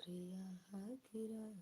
प्रिया की राह।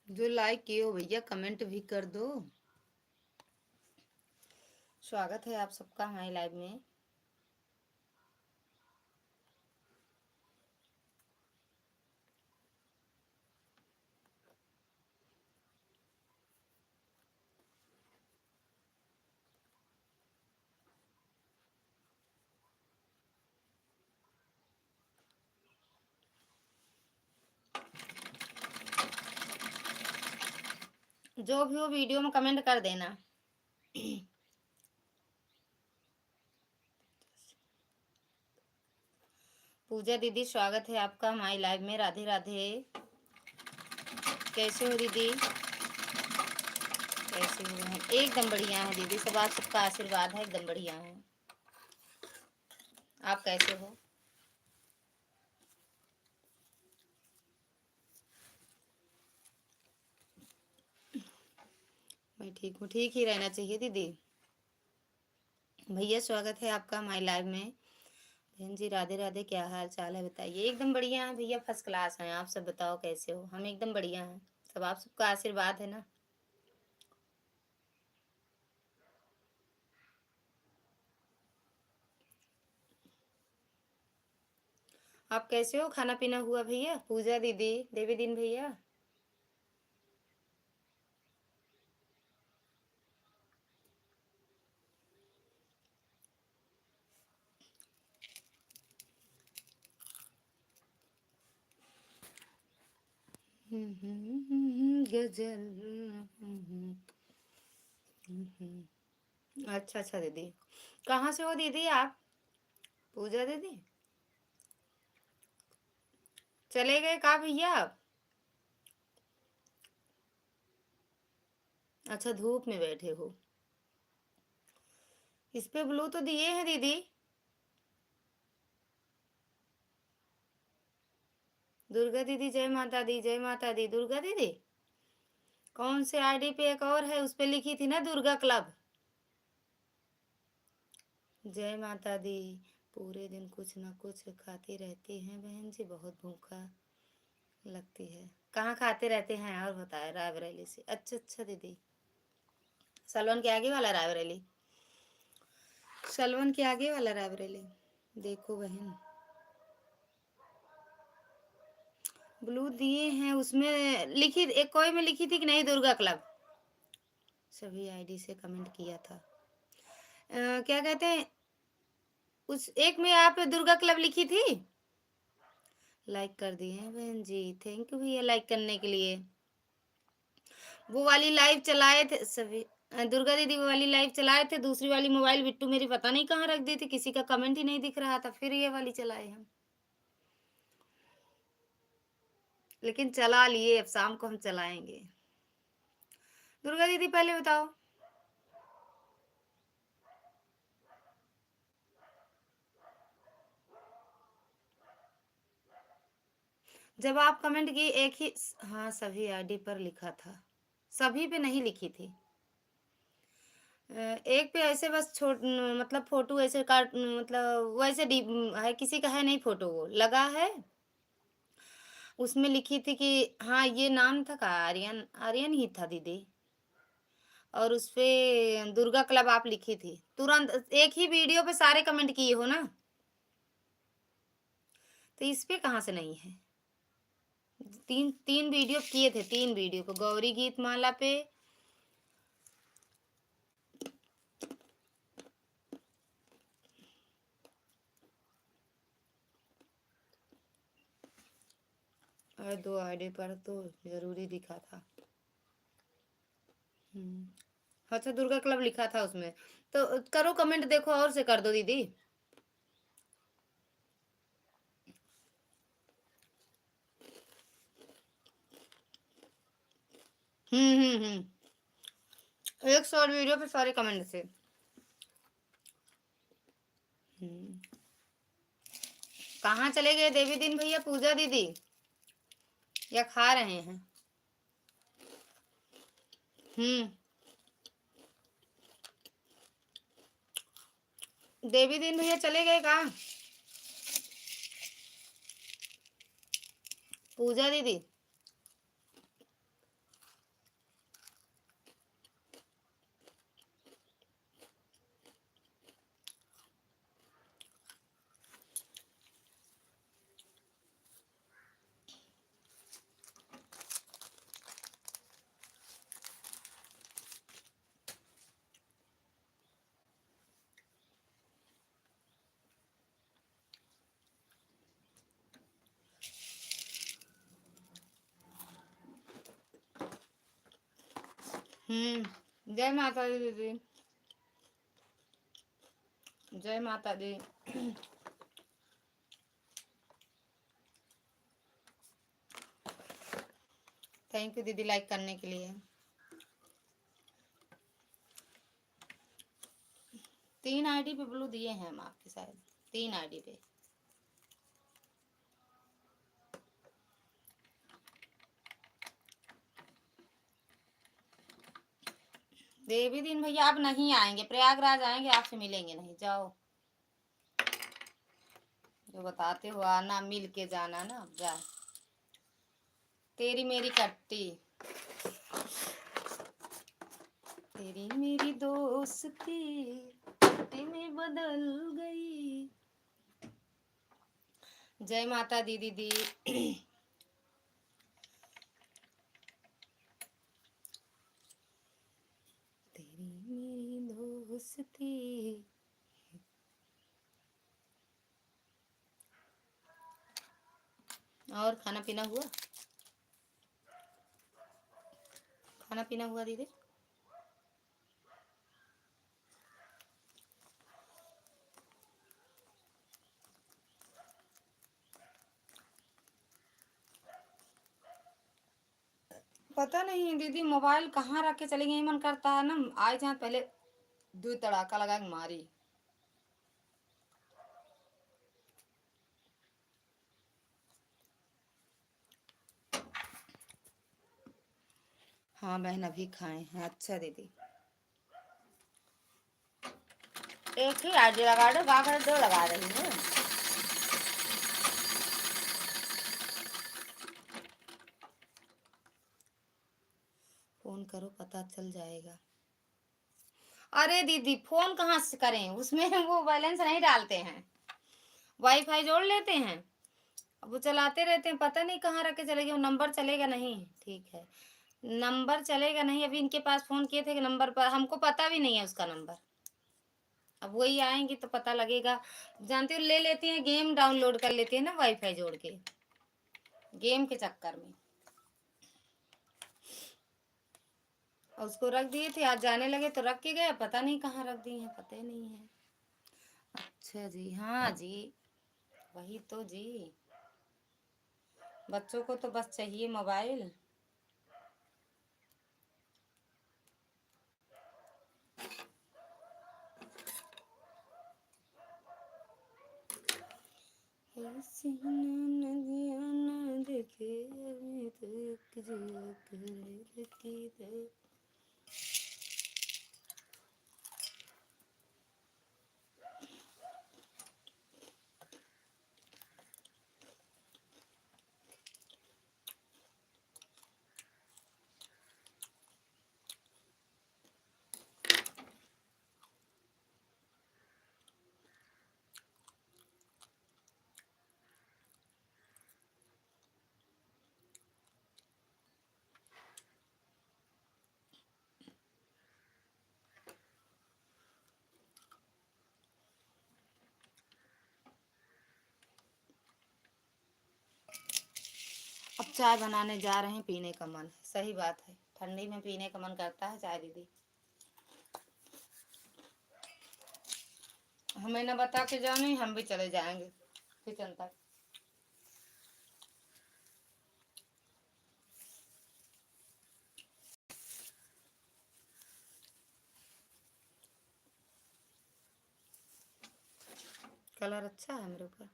जो लाइक किए हो भैया कमेंट भी कर दो। स्वागत है आप सबका हमारे लाइव में। जो भी हो वीडियो में कमेंट कर देना। पूजा दीदी स्वागत है आपका हमारी लाइव में। राधे राधे। कैसे हो दीदी? कैसे हो? एकदम बढ़िया है दीदी, सब आप सबका आशीर्वाद है, एकदम बढ़िया है। आप कैसे हो? मैं ठीक हूँ, ठीक ही रहना चाहिए दीदी। भैया स्वागत है आपका हमारी लाइव में। बहन जी राधे राधे, क्या हाल चाल है बताइए? एकदम बढ़िया है भैया, फर्स्ट क्लास हैं। आप सब बताओ कैसे हो? हम एकदम बढ़िया हैं, सब आप सबका आशीर्वाद है ना। आप कैसे हो? खाना पीना हुआ भैया? पूजा दीदी, देवी दिन भैया। गजल। अच्छा अच्छा दीदी, कहाँ से हो दीदी आप? पूजा दीदी चले गए कहाँ भैया आप? अच्छा धूप में बैठे हो। इस पे ब्लू तो दिए हैं दीदी। दुर्गा दीदी जय माता दी, जय माता दी। दुर्गा दीदी कौन से आईडी पे? एक और है उस पे लिखी थी ना दुर्गा क्लब। जय माता दी। पूरे दिन कुछ ना कुछ खाती रहती हैं बहन जी, बहुत भूखा लगती है। कहाँ खाते रहते हैं और बताए? रायबरेली से। अच्छा अच्छा दीदी, सलवन के आगे वाला रायबरेली। सलवन के आगे वाला रायबरेली। देखो बहन ब्लू दिए हैं, उसमें लिखी एक कोई में लिखी थी कि नहीं दुर्गा क्लब। सभी आईडी से कमेंट किया था। क्या कहते हैं उस एक में आप दुर्गा क्लब लिखी थी। लाइक कर दिए हैं बहन जी, थैंक यू भैया लाइक करने के लिए। वो वाली लाइव चलाए थे सभी। दुर्गा दीदी वो वाली लाइव चलाए थे, दूसरी वाली मोबाइल बिट्टू मेरी पता नहीं कहाँ रख दी थी, किसी का कमेंट ही नहीं दिख रहा था, फिर ये वाली चलाए हम। लेकिन चला लिए, अब शाम को हम चलाएंगे। दुर्गा दीदी पहले बताओ। जब आप कमेंट की एक ही, हाँ सभी आईडी पर लिखा था, सभी पे नहीं लिखी थी। एक पे ऐसे बस मतलब फोटो ऐसे काट, मतलब वैसे है, किसी का है नहीं फोटो, वो लगा है। उसमें लिखी थी कि हाँ ये नाम था का आर्यन, आर्यन ही था दीदी। और उसपे दुर्गा क्लब आप लिखी थी, तुरंत एक ही वीडियो पे सारे कमेंट किए हो ना, तो इस पे कहाँ से नहीं है? तीन तीन वीडियो किए थे, तीन वीडियो को गौरी गीत माला पे। और 2 आईडी पर तो जरूरी दिखा था। अच्छा दुर्गा क्लब लिखा था उसमें, तो करो कमेंट, देखो और से कर दो दीदी। एक शॉर्ट वीडियो पे सारे कमेंट थे। कहाँ चले गए देवी दिन भैया, पूजा दीदी, या खा रहे हैं? हम्म देवी दिन भैया चले गए कहाँ? पूजा दीदी, जय माता दी दीदी, जय माता दी। थैंक यू दीदी लाइक करने के लिए। 3 आईडी पे ब्लू दिए हैं हम आपके, शायद 3 आईडी पे। देवी दिन भैया आप नहीं आएंगे, प्रयागराज आएंगे, आपसे मिलेंगे नहीं, जाओ। जो बताते हो आना, मिल के जाना ना, जा। तेरी मेरी कट्टी, तेरी मेरी दोस्ती कट्टी में बदल गई। जय माता दी दीदी। तेरी मेरी दोस्ती। और खाना पीना हुआ? खाना पीना हुआ दीदी? पता नहीं दीदी, मोबाइल कहाँ रख के चली गई, मन करता है ना आए जहाँ पहले 2 तड़ाका लगा के मारी। हाँ बहन अभी खाए हैं। अच्छा दीदी, एक ही आईडी लगा दो, गा कर 2 लगा रही है। फोन करो पता चल जाएगा। अरे दीदी फोन कहाँ से करें, उसमें वो बैलेंस नहीं डालते हैं, वाईफाई जोड़ लेते हैं, अब वो चलाते रहते हैं, पता नहीं कहाँ रख के चले गए, वो नंबर चलेगा नहीं। ठीक है, नंबर चलेगा नहीं। अभी इनके पास फोन किए थे कि नंबर पर, हमको पता भी नहीं है उसका नंबर। अब वही आएंगी तो पता लगेगा। जानती हो, ले लेती हैं गेम डाउनलोड कर लेती है ना वाईफाई जोड़ के, गेम के चक्कर में। और उसको रख दिए थे, आज जाने लगे तो रख के गए, पता नहीं कहाँ रख दिए हैं, पता ही नहीं है। अच्छा जी, हाँ जी, वही तो जी, बच्चों को तो बस चाहिए मोबाइल। जिया करे लकीर। अब चाय बनाने जा रहे हैं, पीने का मन। सही बात है, ठंडी में पीने का मन करता है चाय दीदी। हमें ना बता के जाओ, नहीं हम भी चले जाएंगे किचन तक। कलर अच्छा है मेरे ऊपर।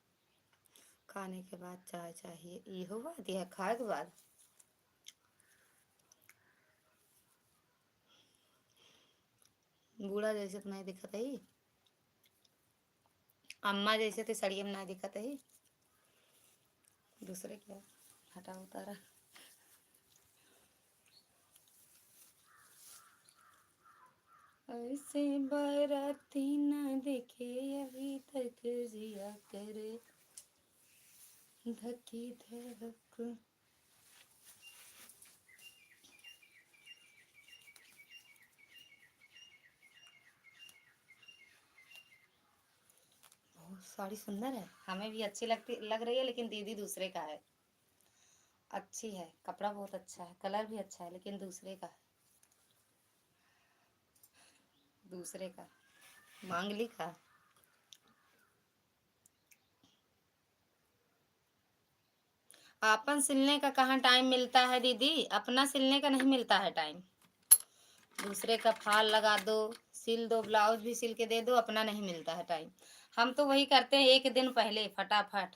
खाने के बाद चाय चाहिए, इहो बात है खाए के बाद। बूढ़ा जैसे तो नहीं दिखत है, अम्मा जैसे तो सड़िए में नहीं दिखत है। दूसरे क्या हटा उतारा। ऐसे बाराती न देखे अभी तक, जिया करे धकी धक। साड़ी सुंदर है, हमें भी अच्छी लग रही है, लेकिन दीदी दूसरे का है। अच्छी है, कपड़ा बहुत अच्छा है, कलर भी अच्छा है, लेकिन दूसरे का है। दूसरे का मांगली का। अपन सिलने का कहाँ टाइम मिलता है दीदी, अपना सिलने का नहीं मिलता है टाइम। दूसरे का फाल लगा दो, सिल दो, ब्लाउज भी सिल के दे दो, अपना नहीं मिलता है टाइम। हम तो वही करते हैं, एक दिन पहले फटाफट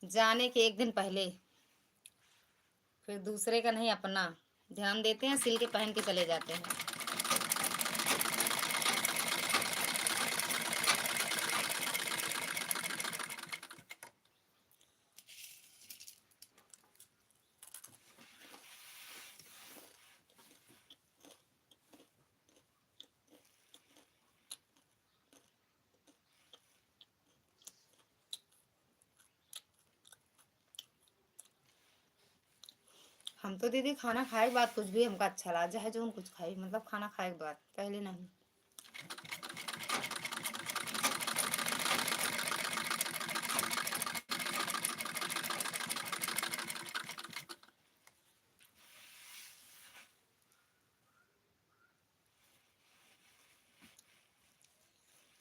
जाने के एक दिन पहले, फिर दूसरे का नहीं, अपना ध्यान देते हैं, सिल के पहन के चले जाते हैं। हम तो दीदी खाना खाए के बाद कुछ भी हमको अच्छा लगा, चाहे जो हम कुछ खाए, मतलब खाना खाए के बाद, पहले नहीं।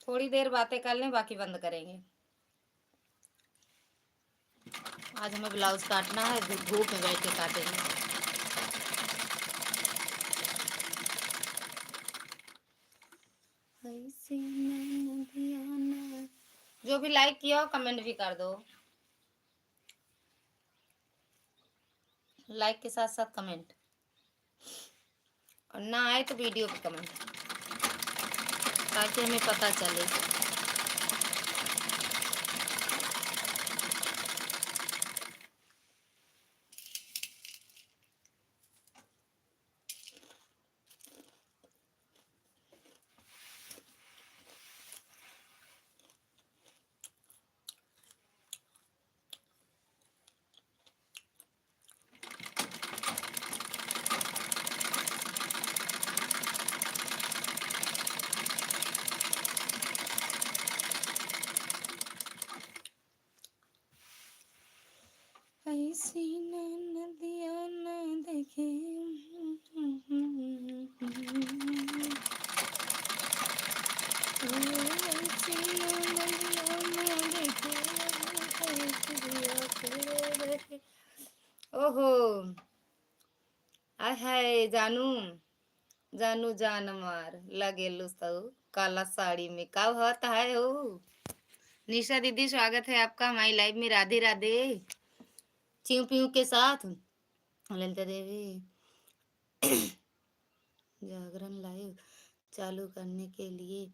थोड़ी देर बातें कर लें, बाकी बंद करेंगे। आज हमें ब्लाउज काटना है, धूप में बैठ के काटेंगे। जो भी लाइक किया हो कमेंट भी कर दो, लाइक के साथ साथ कमेंट, और ना आए तो वीडियो पे कमेंट, ताकि हमें पता चले। ऐसी नदिया न देखे। ओहो है जानू, जानू जान मार लगे लुसऊ काला साड़ी में, कब होता है हो। निशा दीदी स्वागत है आपका हमारी लाइव में, राधे राधे। च्यू प्यू के साथ ललिता देवी जागरण लाइव चालू करने के लिए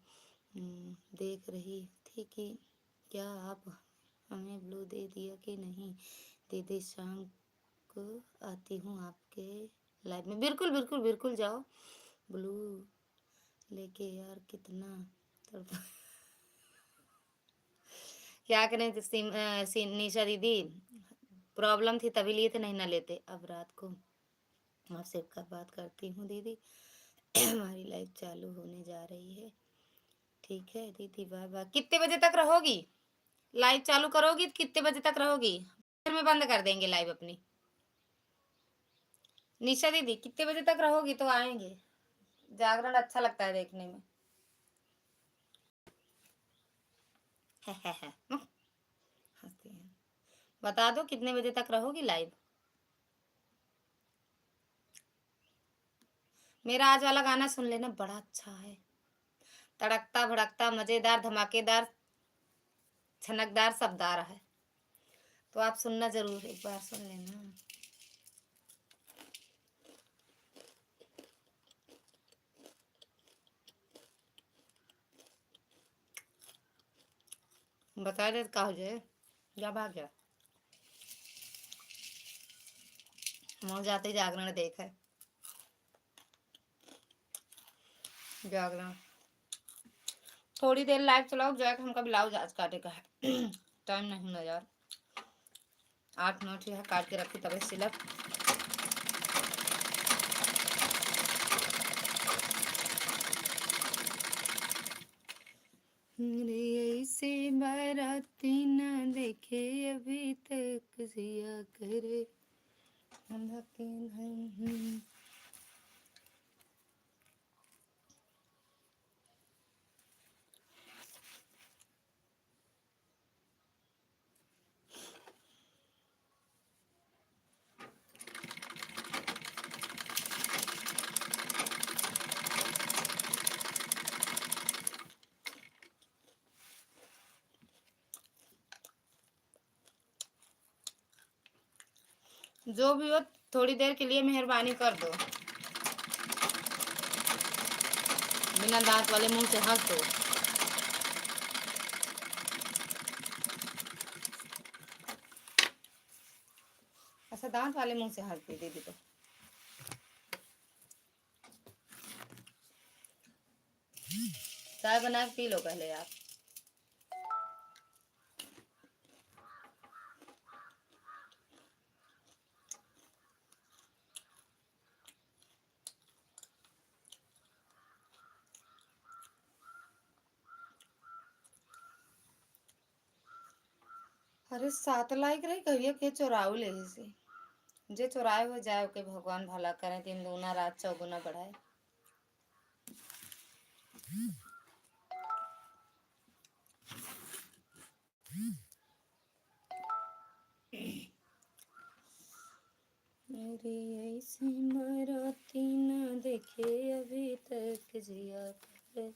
देख रही थी कि क्या आप हमें ब्लू दे दिया कि नहीं। दीदी शाम को आती हूँ आपके लाइव में। बिल्कुल बिल्कुल बिल्कुल जाओ ब्लू लेके यार कितना तड़प क्या करें तो निशा दीदी प्रॉब्लम थी तभी लिए थे, नहीं ना लेते। अब रात को आपसे बात करती हूँ दीदी। हमारी लाइव चालू होने जा रही है। ठीक है दीदी, बाय बाय। कितने बजे तक रहोगी लाइव? चालू करोगी तो कितने बजे तक रहोगी? फिर में बंद कर देंगे लाइव अपनी। निशा दीदी कितने बजे तक रहोगी तो आएंगे? जागरण अच्छा लगता है देखने में। हंसते हैं। बता दो कितने बजे तक रहोगी लाइव? मेरा आज वाला गाना सुन लेना, बड़ा अच्छा है। तड़कता भड़कता मजेदार धमाकेदार छनकदार सबदार है, तो आप सुनना जरूर, एक बार सुन लेना। बता दे का हो जाए, जा भाग जा। मोर जाते जागरण देख है। जागरण थोड़ी देर लाइव चलाओ, जाके हमका ब्लाउज आज काटे का है। टाइम नहीं ना यार, 8 मिनट है, काट के रखी तब सिलक। ऐसे बाराती न देखे अभी तक जिया करे। जो भी हो थोड़ी देर के लिए मेहरबानी कर दो, बिना दांत वाले मुंह से हंस दो। ऐसा दांत वाले मुंह से हंसती दीदी तो। चाय बना के पी लो पहले आप। अरे 7 लाइक रही कहिए के चोराऊ ले से जे चोराए हो जाए के भगवान भला करें, 3 दूना रात 4 गुना बढ़ाए। मेरी ऐसी मराती न देखे अभी तक जिया कर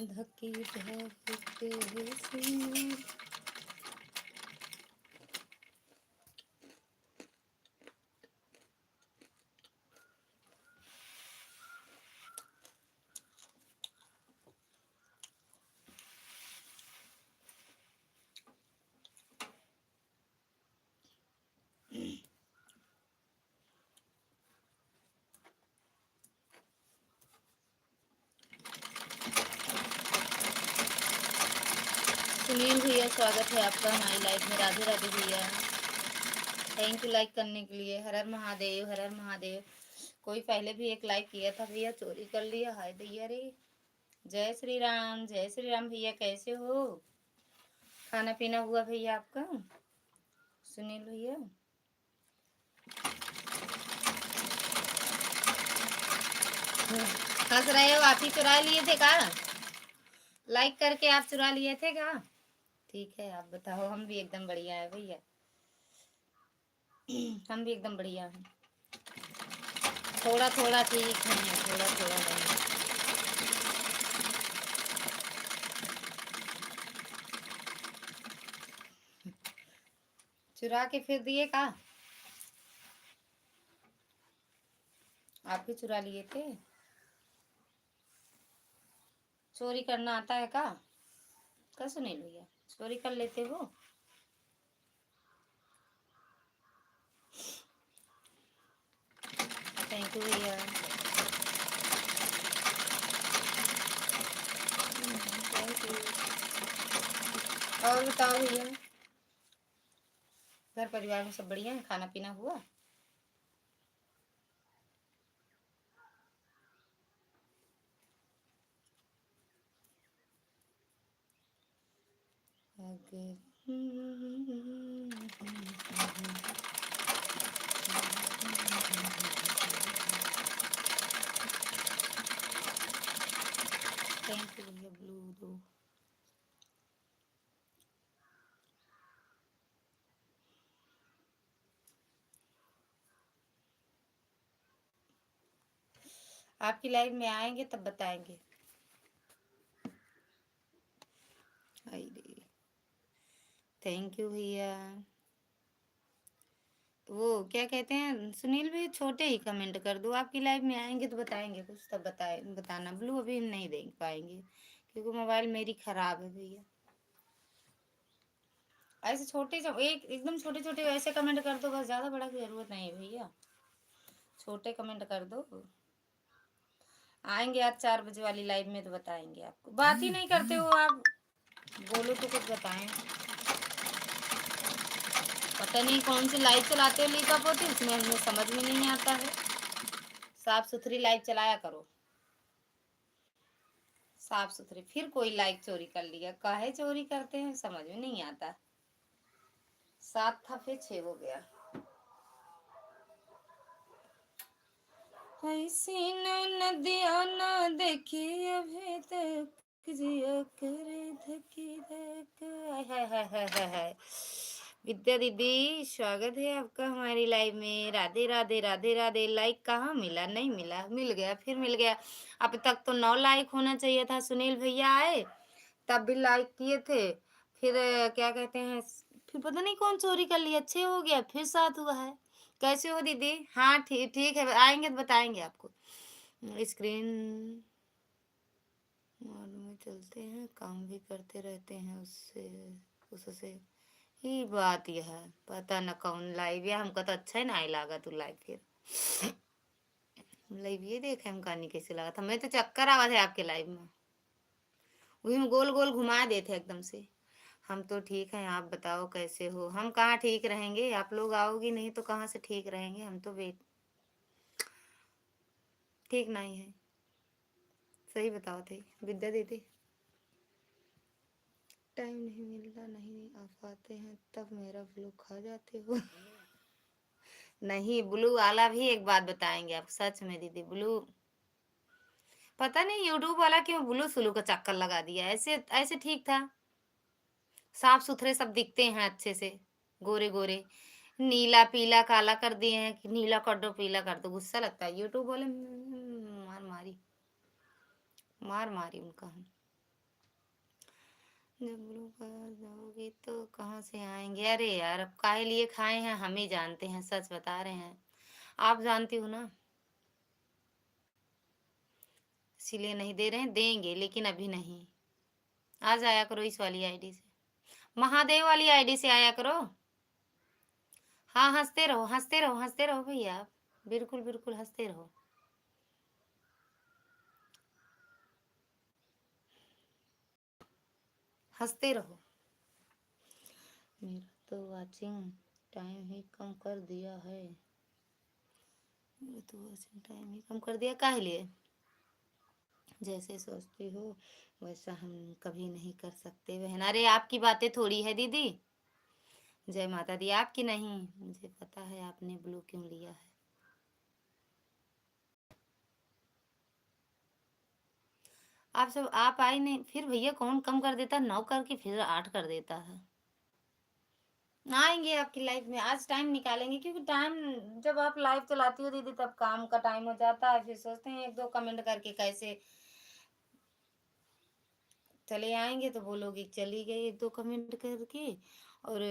धकी धके सिंह। सुनील भैया स्वागत है आपका हमारी लाइफ में। राधे राधे भैया, थैंक यू लाइक करने के लिए। हर हर महादेव, हर हर महादेव। कोई पहले भी एक लाइक किया था भैया, चोरी कर लिया। हाय भैया रे। जय श्री राम, जय श्री राम भैया, कैसे हो? खाना पीना हुआ भैया आपका? सुनील भैया हंस रहे हो, आप ही चुरा लिए थे का? लाइक करके आप चुरा लिए थे क्या? ठीक है आप बताओ, हम भी एकदम बढ़िया है भैया। हम भी एकदम बढ़िया हैं। थोड़ा थोड़ा ठीक है, थोड़ा थोड़ा नहीं। चुरा के फिर दिए का? आप ही चुरा लिए थे? चोरी करना आता है का? कैसे नहीं भैया, चोरी कर लेते हो? थैंक यू भैया। Thank you. और बताओ भैया, घर परिवार में सब बढ़िया है? खाना पीना हुआ? अगर थैंक यू भैया। ब्लू दो। आपकी लाइव में आएंगे तब बताएंगे। थैंक यू भैया। वो क्या कहते हैं सुनील भाई, छोटे ही कमेंट कर दो। आपकी लाइव में आएंगे तो बताएंगे कुछ, तब बताना। ब्लू अभी हम नहीं देख पाएंगे क्योंकि मोबाइल मेरी खराब है भैया। ऐसे छोटे जब एक एकदम छोटे छोटे ऐसे कमेंट कर दो बस, ज़्यादा बड़ा की जरूरत नहीं है भैया। छोटे कमेंट कर दो। आएंगे आज 4 बजे वाली लाइव में तो बताएंगे आपको। बात ही नहीं करते हो आप, बोलो तो कुछ बताएं। पता नहीं कौन सी लाइव चलाते हो लीका पोती, उसमें हमें समझ में नहीं आता है। साफ सुथरी लाइव चलाया करो, साफ सुथरी। फिर कोई लाइव चोरी कर लिया, काहे चोरी करते हैं समझ में नहीं आता। 7 था फिर 6 हो गया। ऐसी नदिया ना देखी अभी तक, जिया करे धकी धक। हाय। विद्या दीदी स्वागत है आपका हमारी लाइव में। राधे राधे राधे राधे। लाइक कहाँ मिला? नहीं मिला, मिल गया, फिर मिल गया। अब तक तो 9 लाइक होना चाहिए था। सुनील भैया आए तब भी लाइक किए थे, फिर क्या कहते हैं, फिर पता नहीं कौन चोरी कर लिया। 6 हो गया, फिर 7 हुआ है। कैसे हो दीदी? हाँ ठीक ठीक है, आएंगे तो बताएंगे आपको। स्क्रीन मोड में चलते हैं, काम भी करते रहते हैं उससे ही बात यह है। पता न कौन लाइव है, हमको तो अच्छा ही नहीं लगा तू लाइव। फिर लाइव ये देखे हम कहानी कैसे लगा था, मैं तो चक्कर आवा थे आपके लाइव में। वही में गोल गोल घुमा देते एकदम से। हम तो ठीक हैं, आप बताओ कैसे हो? हम कहाँ ठीक रहेंगे, आप लोग आओगी नहीं तो कहाँ से ठीक रहेंगे? हम तो वेट ठीक नहीं है। सही बताओ थे विद्या दीदी। टाइम नहीं मिलता, नहीं आ पाते हैं तब मेरा ब्लू खा जाते हो। नहीं, ब्लू वाला भी एक बात बताएंगे आप, सच में दीदी। ब्लू पता नहीं यूट्यूब वाला क्यों ब्लू सुलू का चक्कर लगा दिया। ऐसे ऐसे ठीक था, साफ सुथरे सब दिखते हैं अच्छे से, गोरे गोरे। नीला पीला काला कर दिए हैं कि नीला कर दो पीला कर दो। गुस्सा लगता है यूट्यूब वाले। मार मारी उनका हम। जब ब्लू कलर जाओगी तो कहाँ से आएंगे? अरे यार अब काहे लिए खाए हैं हम ही जानते हैं, सच बता रहे हैं। आप जानती हो ना, इसीलिए नहीं दे रहे हैं। देंगे लेकिन अभी नहीं। आ जाया करो इस वाली आईडी से, महादेव वाली आईडी से आया करो। हाँ हंसते रहो हंसते रहो हंसते रहो भैया आप, बिल्कुल बिल्कुल हंसते रहो। हंसते रहो। मेरा तो वॉचिंग टाइम ही कम कर दिया है। मेरा तो वॉचिंग टाइम ही कम कर दिया, काहे लिए? जैसे सोचती हो वैसा हम कभी नहीं कर सकते बहन। अरे आपकी बातें थोड़ी है दीदी। जय माता दी। आपकी नहीं, मुझे पता है आपने ब्लू क्यों लिया है। आप सब आप आए नहीं, फिर भैया कौन कम कर देता? 9 करके फिर 8 कर देता है। आएंगे आपकी लाइफ में, आज टाइम निकालेंगे क्योंकि टाइम जब आप लाइव चलाती हो दीदी तब काम का टाइम हो जाता है। फिर सोचते हैं 1-2 कमेंट करके कैसे चले आएंगे, तो बोलोगे चली गई 1-2 कमेंट करके। और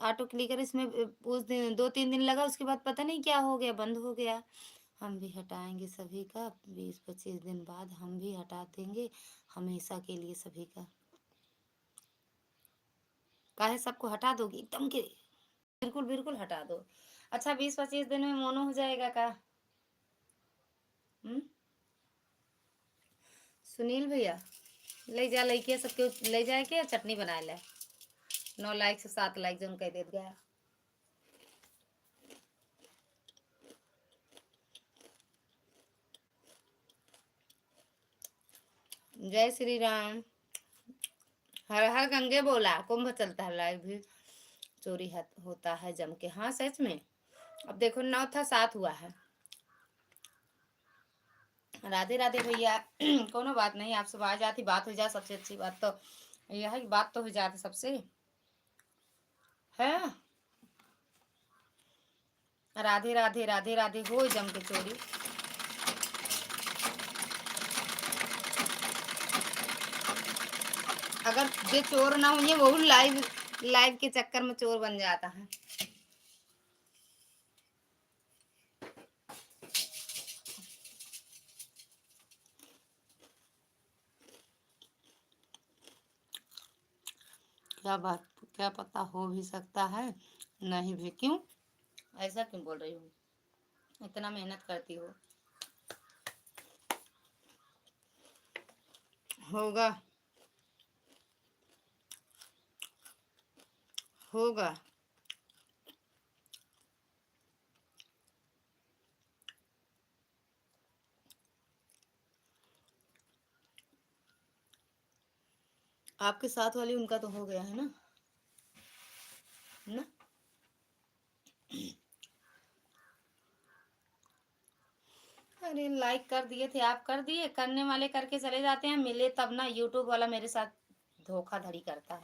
ऑटो क्लिकर इसमें उस दिन 2-3 दिन लगा, उसके बाद पता नहीं क्या हो गया, बंद हो गया। हम भी हटाएंगे सभी का, 20-25 दिन बाद हम भी हटा देंगे हमेशा के लिए सभी का। काहे सबको हटा दोगी एकदम के? बिल्कुल बिल्कुल हटा दो। अच्छा 20-25 दिन में मोनो हो जाएगा का? सुनील भैया ले जा, लइके सबके ले जाए के चटनी बनाए ले। 9 लाइक से 7 लाइक जो कह देत गया। जय श्री राम। हर हर गंगे बोला, कुंभ चलता है, लाइव भी चोरी होता है जम के। हाँ सच में। अब देखो 9 था 7 हुआ है। राधे राधे भैया। कोनो बात नहीं, आपसे आ जाती बात हो जाए, सबसे अच्छी बात तो यह है कि बात तो हो जाती सबसे है। राधे राधे राधे राधे हो जम के चोरी। अगर जो चोर ना हुई वो लाइव लाइव के चक्कर में चोर बन जाता है। क्या बात, क्या पता हो भी सकता है, नहीं भी। क्यों ऐसा क्यों बोल रही हो? इतना मेहनत करती हो। होगा होगा। आपके साथ वाली उनका तो हो गया है ना? ना अरे लाइक कर दिए थे, आप कर दिए, करने वाले करके चले जाते हैं, मिले तब ना। यूट्यूब वाला मेरे साथ धोखाधड़ी करता है,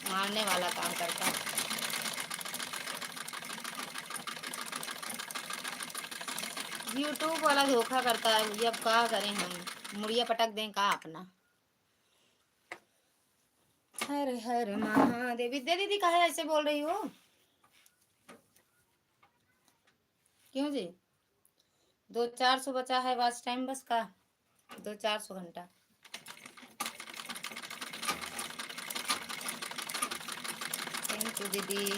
मारने वाला काम करता है। यूट्यूब वाला धोखा करता है भैया, अब क्या करें हम, मुड़िया पटक दें का अपना। हर हर महादेव। विद्या दीदी काहे ऐसे बोल रही हो? क्यों जी? 200-400 बचा है वाच टाइम बस का, 200-400 घंटा। थैंक यू दीदी।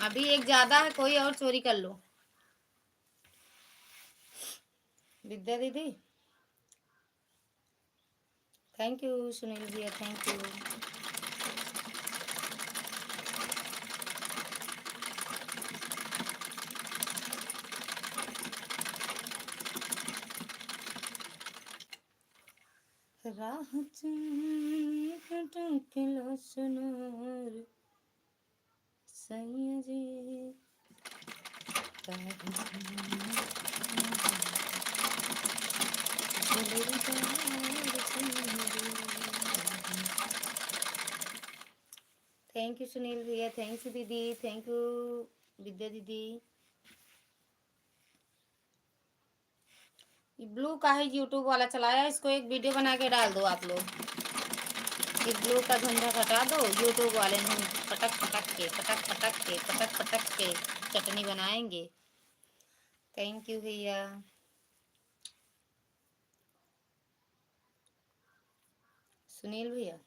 अभी एक ज्यादा है, कोई और चोरी कर लो। विद्या दीदी थैंक यू, सुनील भैया थैंक यू। राह चुन सुनार सैया जी। थैंक यू सुनील भैया, थैंक यू दीदी, थैंक यू विद्या दीदी। ब्लू का है यूट्यूब वाला चलाया, इसको एक वीडियो बना के डाल दो आप लोग। इस ब्लू का झंझट हटा दो, यूट्यूब वाले हम पटक पटक के पटक पटक के पटक पटक के चटनी बनाएंगे। थैंक यू भैया। सुनील भैया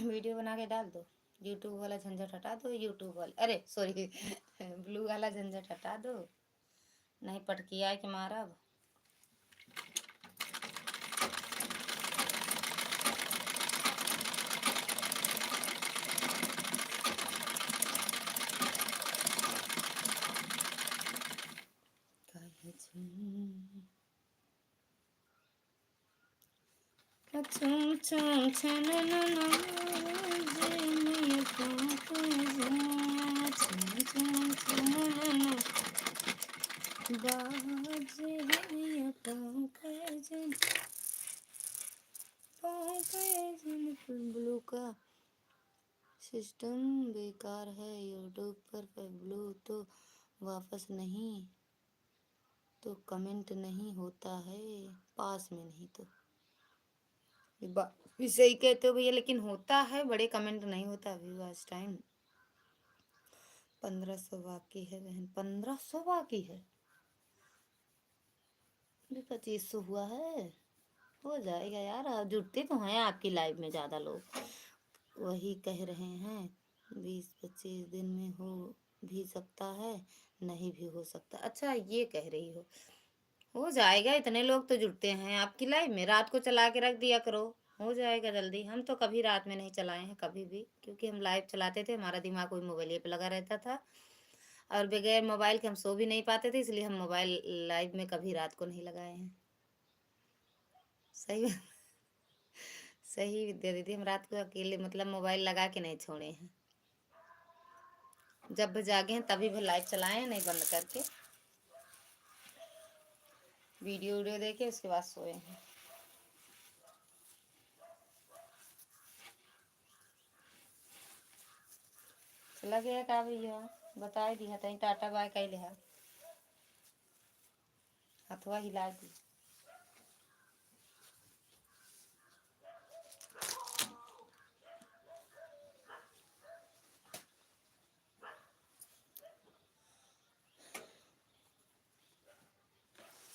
वीडियो बना के डाल दो, यूट्यूब वाला झंझट हटा दो, यूट्यूब वाले अरे सॉरी ब्लू वाला झंझट हटा दो, नहीं पटकिया के मारा। ब्लू का सिस्टम बेकार है, यूट्यूब पर ब्लू तो वापस नहीं तो कमेंट नहीं होता है, पास में नहीं तो ये बात भी सही कहते हो भैया, लेकिन होता है, बड़े कमेंट नहीं होता अभी आज टाइम। 1500 बाकी है बहन, 1500 बाकी है, अभी 2500 हुआ है। हो जाएगा यार, आप जुटते तो हैं आपकी लाइफ में ज़्यादा लोग, वही कह रहे हैं 20-25 दिन में भी सकता है, नहीं भी हो सकता। अच्छा ये कह रही हो जाएगा, इतने लोग तो जुड़ते हैं आपकी लाइफ में, रात को चला के रख दिया करो, हो जाएगा जल्दी। हम तो कभी रात में नहीं चलाए हैं कभी भी, क्योंकि हम लाइव चलाते थे, हमारा दिमाग कोई मोबाइल पे लगा रहता था, और बगैर मोबाइल के हम सो भी नहीं पाते थे, इसलिए हम मोबाइल लाइव में कभी रात को नहीं लगाए हैं। सही सही विद्या दीदी, हम रात को अकेले मतलब मोबाइल लगा के नहीं छोड़े हैं, जब भी जागे हैं तभी भी लाइव चलाए हैं, नहीं बंद करके वीडियो वीडियो देखे उसके बाद सोए हैं। चला गया का भैया, बता दिया था टाटा बाय कह लिया, हथवा हिला दी।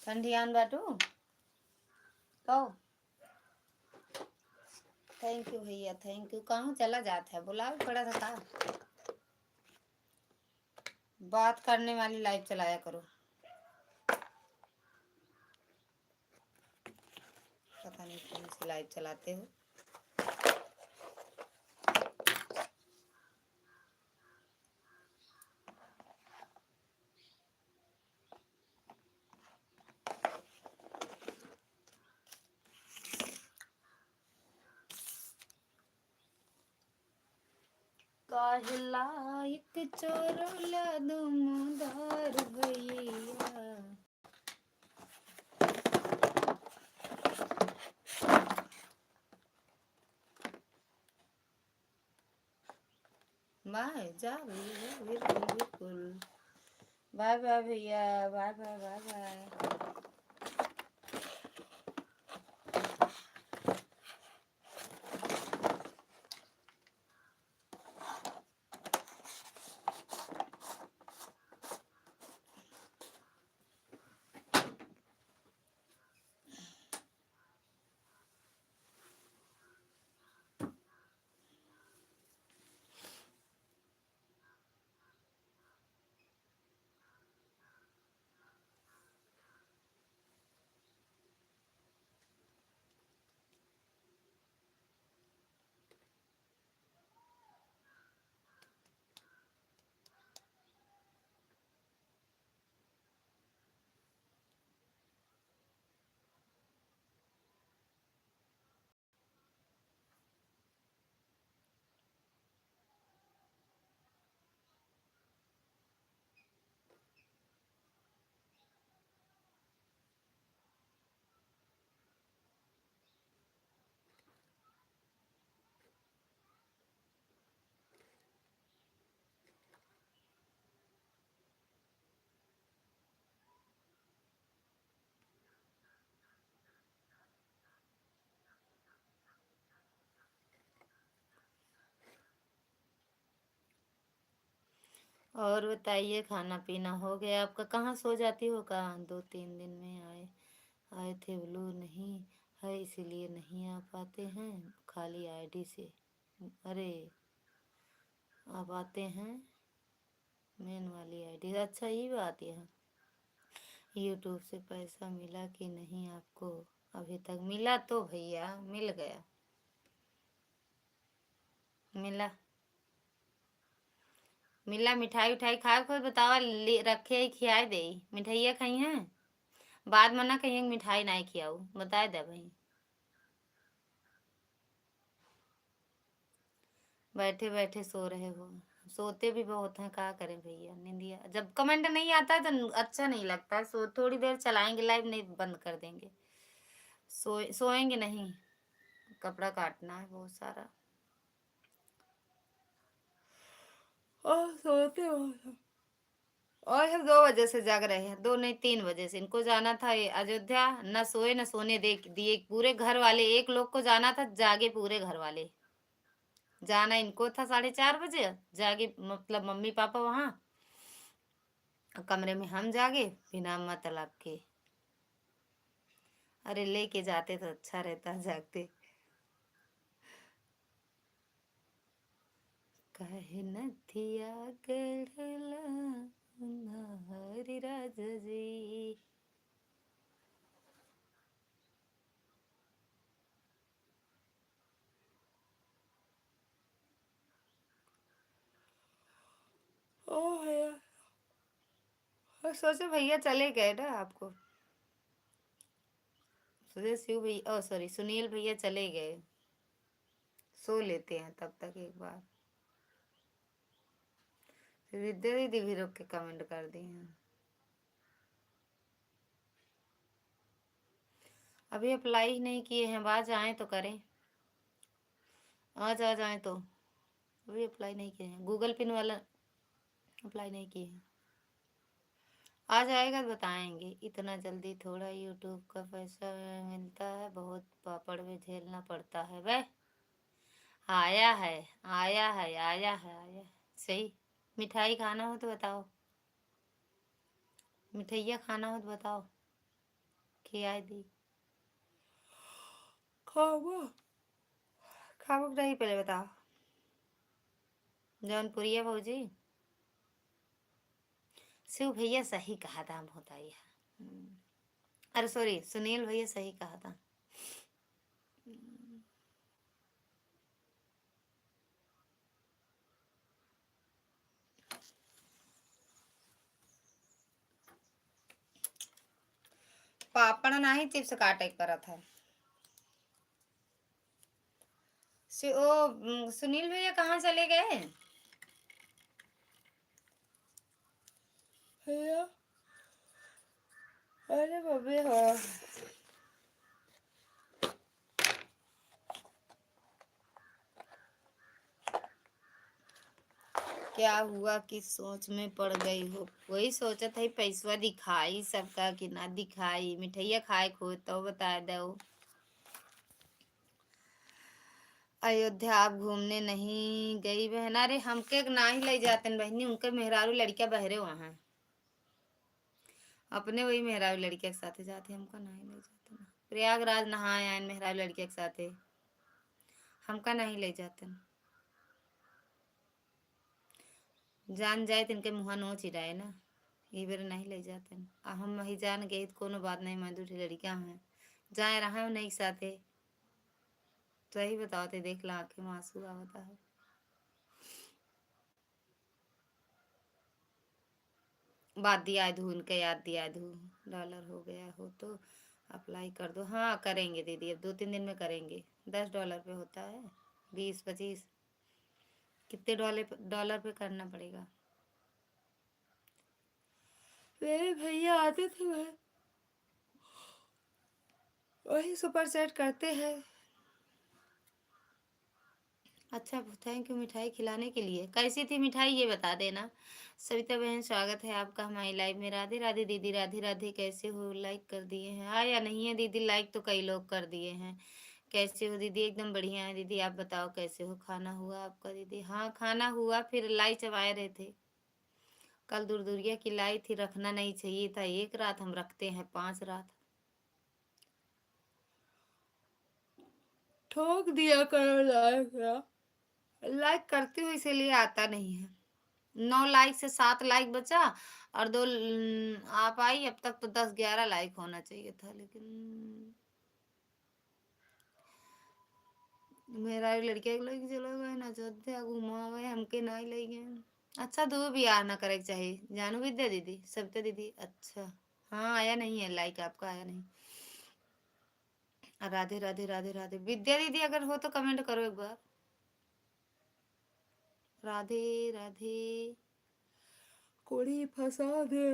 ठंडी आन बाटू कहो, थैंक यू भैया, थैंक यू। कहाँ चला जाता है, बुला भी पड़ा था का? बात करने वाली लाइव चलाया करो, पता नहीं कौन सी लाइव चलाते हो। काहिला एक चोरला दुमदार भैया, बाय जा भैया, बिल्कुल बिल्कुल, बाय बाय भैया, बाय बाय बाय बाय। और बताइए, खाना पीना हो गया आपका? कहाँ सो जाती हो, कहाँ 2-3 दिन में आए थे, ब्लू नहीं है इसीलिए नहीं आ पाते हैं, खाली आईडी से। अरे आप आते हैं मेन वाली आईडी, अच्छा ये बात है। यूट्यूब से पैसा मिला कि नहीं आपको? अभी तक मिला तो भैया, मिल गया, मिला मिला। मिठाई उठाई खाए, खुद बतावा, ले रखे खियाए दे, मिठाइया खाई हैं, बाद में ना कहीं मिठाई नहीं खियाऊ, बताए दे भाई। बैठे बैठे सो रहे हो, सोते भी बहुत हैं, क्या करें भैया, नींदिया जब कमेंट नहीं आता है तो अच्छा नहीं लगता है, सो थोड़ी देर चलाएंगे लाइव, नहीं बंद कर देंगे, सोएंगे नहीं, कपड़ा काटना है बहुत सारा, और सोते बहुत हैं। और हम 2 बजे से जाग रहे हैं, 2 नहीं 3 बजे से। इनको जाना था ये अयोध्या, ना सोए ना सोने दे दिए पूरे घर वाले। एक लोग को जाना था, जागे पूरे घर वाले। जाना इनको था 4:30 बजे, जागे मतलब मम्मी पापा वहां, कमरे में हम जागे बिना मतलब के। अरे लेके जाते तो अच्छा रहता जागते। कहे नथिया गढ़ला हरि राज जी। ओह यार, सोचे भैया चले गए ना आपको, सोचे शिव भैया, ओ सॉरी सुनील भैया चले गए, सो लेते हैं तब तक एक बार। फिर विद्या दीदी भी रुक के कमेंट कर दी हैं। अभी अप्लाई नहीं किए हैं, आज आए तो करें, आज आ जाए तो। अभी अप्लाई नहीं किए हैं, गूगल पिन वाला अप्लाई नहीं किए हैं। आ जाएगा तो बताएंगे, इतना जल्दी थोड़ा यूट्यूब का पैसा मिलता है, बहुत पापड़ में झेलना पड़ता है। वह आया है, आया है, आया है, आया है। सही। मिठाई खाना हो तो बताओ, मिठाइया खाना हो तो बताओ, खिलाई दी। खाओ, खाओ नहीं पहले बताओ। जौनपुरिया भौजी, शिव भैया सही कहा था, हम होता ही है। अरे सॉरी सुनील भैया सही कहा था। पापड़ नहीं चिप्स काटे पर था। सुनील भैया कहाँ चले गए? भैया, अरे बबे हो, क्या हुआ कि सोच में पड़ गई हो? वही सोचा था पैसवा दिखाई सबका कि ना दिखाई, मिठाइया खाए खो तो बता दो। अयोध्या आप घूमने नहीं गई बहन? अरे हमके ना ही ले जाते बहनी, उनके मेहरारू लड़किया बहरे वहां, अपने वही मेहरारू लड़किया के साथ जाते, हमको नहीं ले जाते ना। प्रयागराज नहाए आए मेहरारू लड़किया के साथ, हमका नहीं ले जाते। जान जाए तो इनके मुँह नोच ही रहे ना, ये बेर नहीं ले जाते। हम वही जान गए तो कोनो बात नहीं, मैं दूसरी लड़कियां हैं जाए रहा हूँ नहीं साथे, सही बताओ तो देख ला आंखें में आंसू आवता है। बात दिया धू, उनके याद दिया धू, डॉलर हो गया हो तो अप्लाई कर दो। हाँ करेंगे दीदी, अब 2-3 दिन में करेंगे। $10 पे होता है, 20-25 कितने डॉलर पे करना पड़ेगा? मेरे भैया आते थे वही सुपर सेट करते हैं। अच्छा थैंक यू मिठाई खिलाने के लिए। कैसी थी मिठाई ये बता देना। सविता बहन स्वागत है आपका हमारी लाइव में। राधे राधे दीदी, राधे राधे, कैसे हो? लाइक कर दिए हैं? हाँ या नहीं है दीदी? लाइक तो कई लोग कर दिए हैं। कैसे हो दीदी? एकदम बढ़िया है दीदी, आप बताओ कैसे हो? खाना हुआ आपका दीदी? हाँ खाना हुआ, फिर लाई चबाए रहे थे। कल दूरदुरिया की लाई थी, रखना नहीं चाहिए था, एक रात हम रखते हैं 5 रात। ठोक दिया करो लाइक, लाइक करती हूँ इसीलिए आता नहीं है। 9 लाइक से 7 लाइक बचा, और 2 आप आई। अब तक तो 10-11 लाइक होना चाहिए था, लेकिन मेरा लड़के लोग चलो गए ना, अयोध्या घुमावे हमके नहीं ले गए। अच्छा दो भी आ ना करे चाहिए। जानू विद्या दीदी, सविता दीदी, अच्छा हाँ आया नहीं है लाइक, आपका आया नहीं। राधे राधे राधे राधे। विद्या दीदी अगर हो तो कमेंट करो एक बार। राधे राधे। कोड़ी फंसा दे।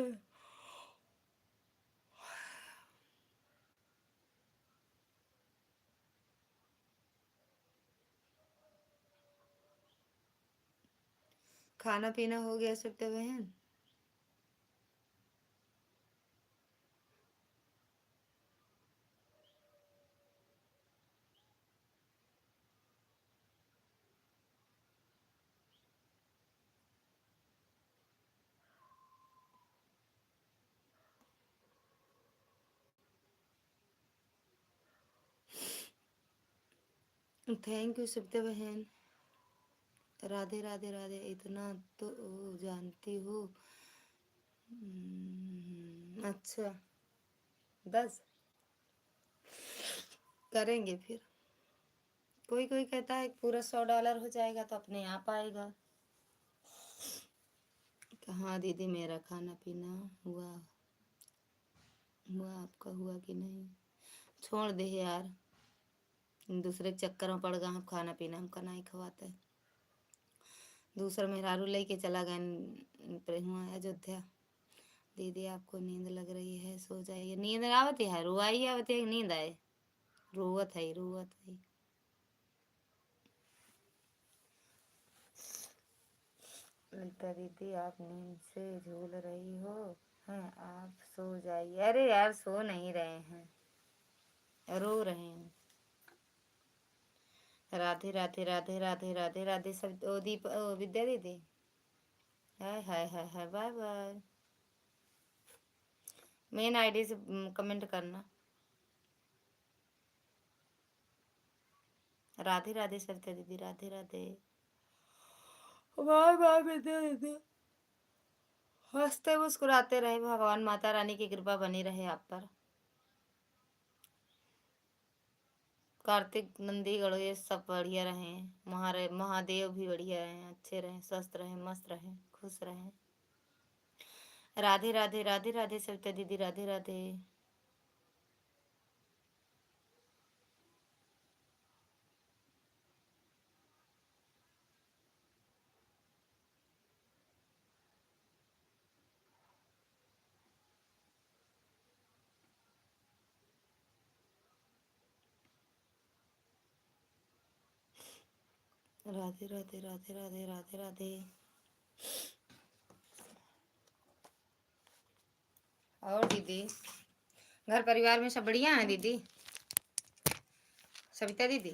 खाना पीना हो गया सविता बहन? थैंक यू सविता बहन। राधे राधे राधे। इतना तो जानती हो। अच्छा, बस करेंगे फिर। कोई कोई कहता है पूरा $100 हो जाएगा तो अपने आप आएगा। हाँ दीदी, मेरा खाना पीना हुआ हुआ, आपका हुआ कि नहीं? छोड़ दे यार, दूसरे के चक्कर में पड़ गए हम। खाना पीना हमका नहीं खवाते। दूसरा मेहरारू लेके चला गया हुआ अयोध्या। दीदी आपको नींद लग रही है, सो जाइए। नींद आवती है, रुआई आवती है, नींद आए? रोवत है, रोवत है। ललिता दीदी आप नींद से झूल रही हो हैं, आप सो जाइए। अरे यार, सो नहीं रहे हैं, रो रहे हैं। राधे राधे राधे राधे राधे राधे सब। ओ दीप, ओ विद्या दीदी, हाय हाय हाय हाय, बाय बाय। मेन आईडी से कमेंट करना। राधे राधे सरिता दीदी, राधे राधे, बाय बाय विद्या दीदी। हंसते मुस्कुराते रहे, भगवान माता रानी की कृपा बनी रहे आप पर। कार्तिक नंदी गढ़ सब बढ़िया रहे, महादेव भी बढ़िया रहे, अच्छे रहे, स्वस्थ रहे, मस्त रहे, खुश रहे। राधे राधे राधे राधे सविता दीदी, राधे राधे। राधे राधे राधे राधे राधे राधे। और दीदी, घर परिवार में सब बढ़िया है दीदी? सविता दीदी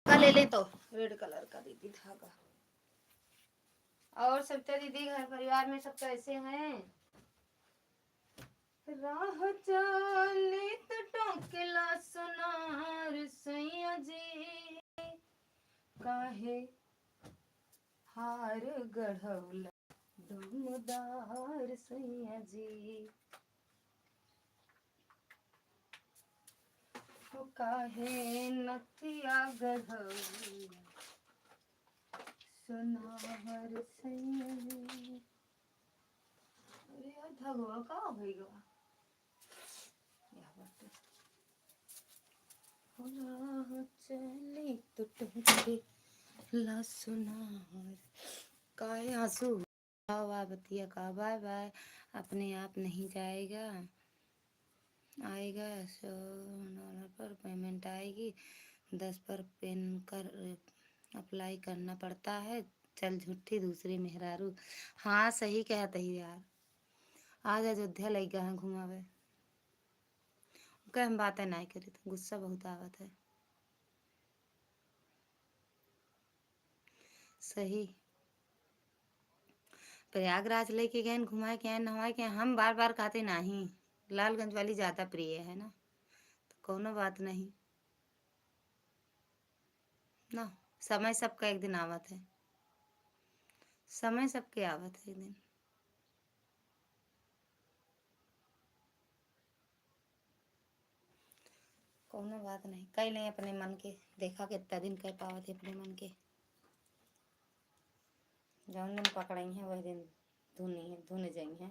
का ले ले तो, रेड कलर का दीदी धागा। और सविता दीदी, घर परिवार में सब कैसे हैं? राह चली तो टोकला सुनार सैया जी, काहे हार गढ़ौला दमदार सैया जी, काहे नथिया गढ़ौला सुनार सैया जी। अरे यार, धगवा का होगा? चली तो टोकला सुनार, काहे आंसू बतिया का। Bye bye. अपने आप नहीं जाएगा, आएगा $100 पर पेमेंट आएगी, 10 पर पेन कर अप्लाई करना पड़ता है। चल झूठी दूसरी मेहरारू। हाँ सही कहते ही यार, आज अयोध्या लग गया है घुमावे। हम बातें नहीं करी तो गुस्सा बहुत आवत है। सही, प्रयागराज लेके गए, घुमाए के नहवाए के। हम बार बार खाते नहीं, लालगंज वाली ज़्यादा प्रिय है ना, तो कोनो बात नहीं ना। समय सबका एक दिन आवत है, समय सबके आवत है एक दिन। कोनो बात नहीं, कई नहीं अपने मन के। देखा कितना दिन कह पावत है अपने मन के। जौन दिन पकड़ई है वही दिन धुन जाई है।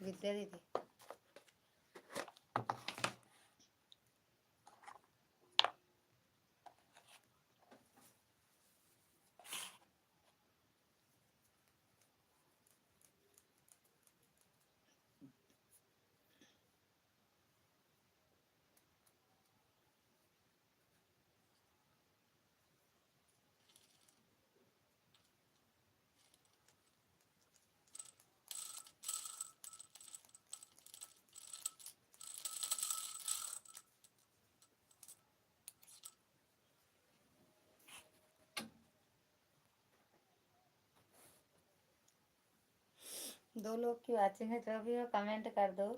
विद्या दीदी, 2 लोग की वाचिंग है, जो भी हो कमेंट कर दो।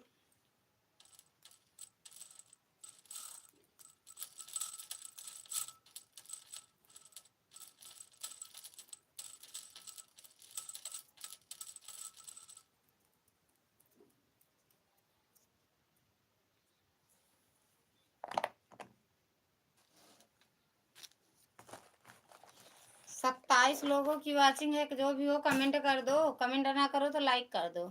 27 लोगों की वाचिंग है, जो भी हो कमेंट कर दो। कमेंट ना करो तो लाइक कर दो।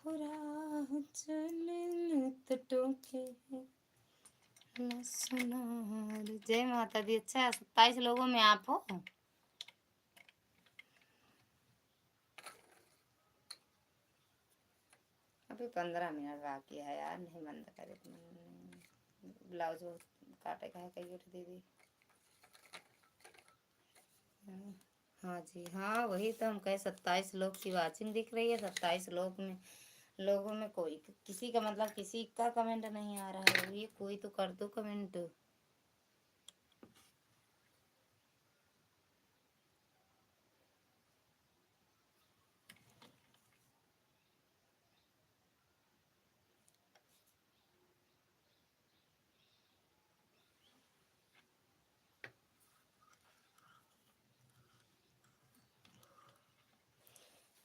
राह चले तो टोके न सुनार। जय माता दी। अच्छा 27 लोगों में आप हो। अभी 15 मिनट बाकी है यार, नहीं बंद करे तो ब्लाउज काटे का है कही दीदी। हाँ जी, हाँ वही तो हम कहे 27 लोग की वाचिंग दिख रही है। 27 लोगों में कोई किसी का मतलब किसी का कमेंट नहीं आ रहा है। ये कोई तो कर दो कमेंट।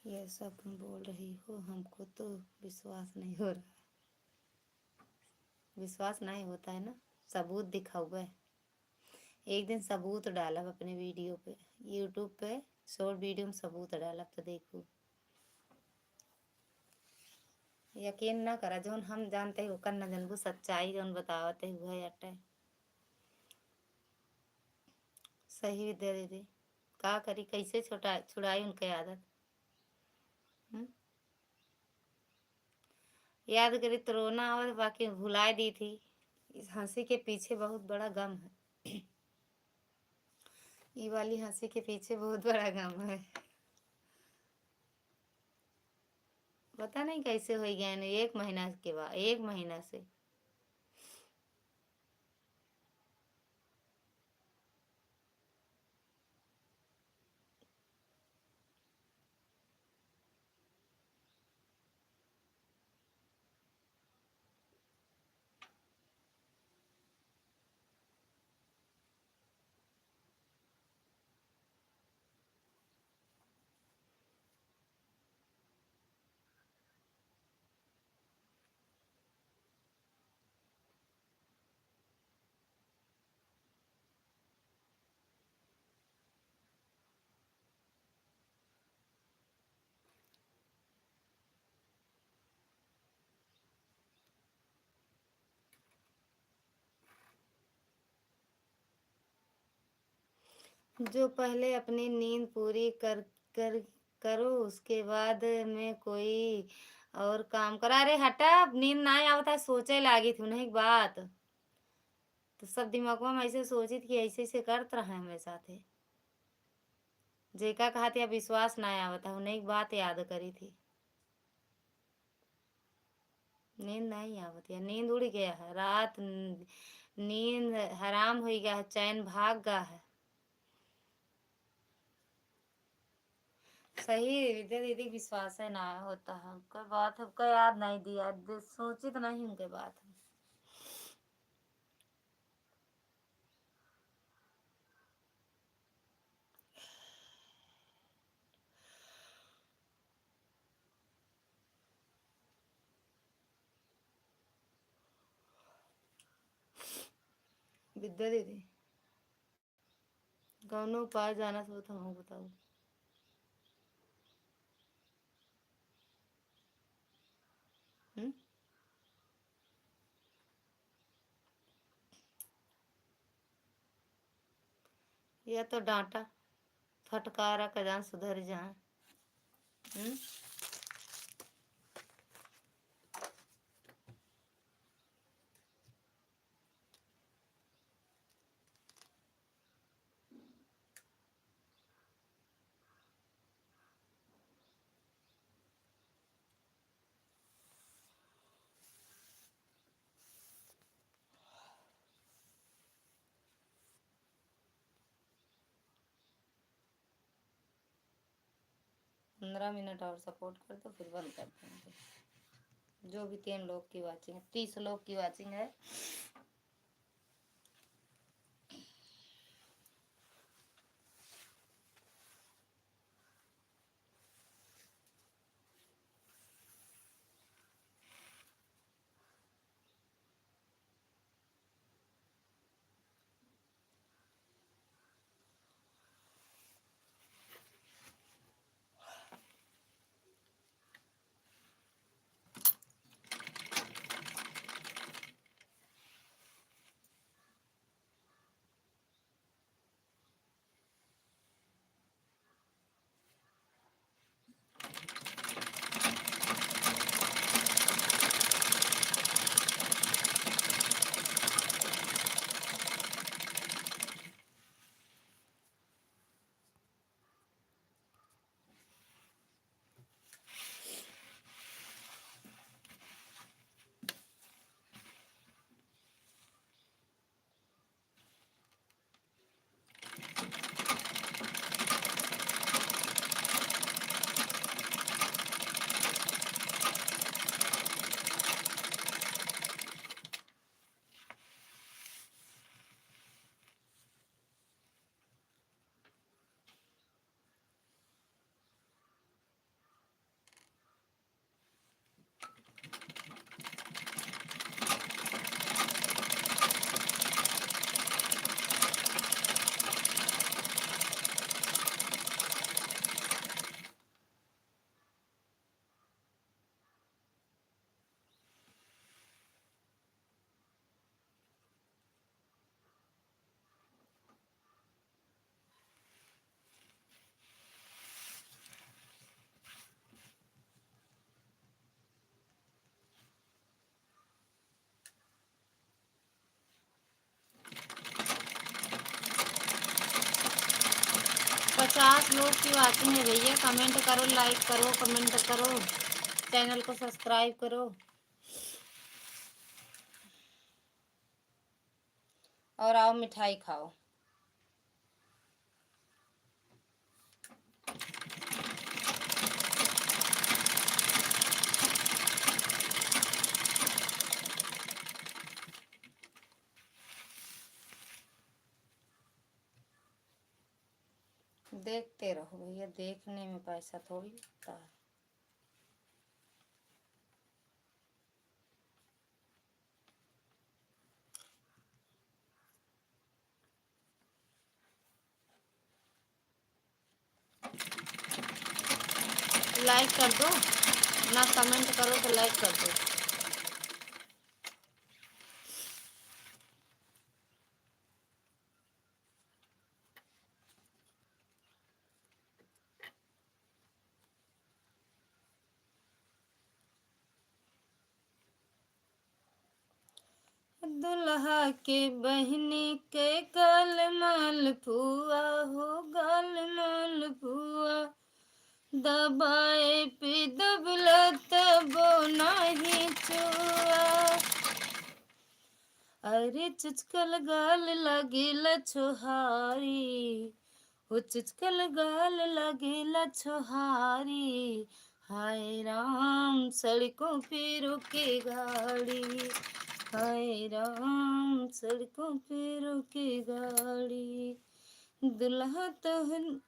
ये सब तुम बोल रही हो, हमको तो विश्वास नहीं हो रहा। विश्वास नहीं होता है ना, सबूत दिखाओ है। एक दिन सबूत डाला अपने वीडियो पे, यूट्यूब पे शॉर्ट वीडियो में सबूत डाला तो देखो। यकीन ना करा, जोन हम जानते हो कर न जनबू सच्चाई जोन बतावते हुए अटे सही विद्या दीदी। का करी, कैसे छुड़ाई उनके आदत। याद करी तो रोना आवत, बाकी भुला दी थी। इस हंसी के पीछे बहुत बड़ा गम है। ये वाली हंसी के पीछे बहुत बड़ा गम है। पता नहीं कैसे हो गया ना, 1 महीना के बाद, 1 महीना से। जो पहले अपनी नींद पूरी कर करो, उसके बाद में कोई और काम करा। अरे हटा, नींद ना आवता सोचे लागी थी नहीं बात। तो सब दिमागों में ऐसे सोची थी कि ऐसे ऐसे करत रहे हमें साथे। जेका कहा था विश्वास ना आवता, उन्हें एक बात याद करी थी। नींद नहीं आवती है, नींद उड़ गया है रात। नींद हराम हो गया है, चैन भाग गया है। सही विद्या दीदी, विश्वास है ना होता है उनका बात, हमको याद नहीं दिया, सोची तो नहीं उनके बात। विद्या दीदी कौनो उपाय जाना तो हम बताओ। हम्म। या तो डांटा फटकारा का जान सुधर जाए। हम्म। 15 मिनट और सपोर्ट कर दो, फिर बंद कर देंगे। जो भी 3 लोग की वाचिंग, 30 लोग की वाचिंग है। पचास लोग की वाचिंग है भैया। कमेंट करो, लाइक करो, कमेंट करो, चैनल को सब्सक्राइब करो और आओ मिठाई खाओ। देखते रहो भैया, देखने में पैसा थोड़ी लगता है। लाइक कर दो ना, कमेंट करो तो लाइक कर दो। दुल्हा के बहनी के गाल माल पुआ हो, गाल माल पुआ। दबाए पे दबला तबो नहीं छुआ। अरे चुचकल गाल लगेला छोहारी, वो चुचकल गाल लगेला छोहारी। हाय राम सड़कों पे रुके गाड़ी, हाय राम सड़कों पे रुके गाड़ी। दुल्हा तहन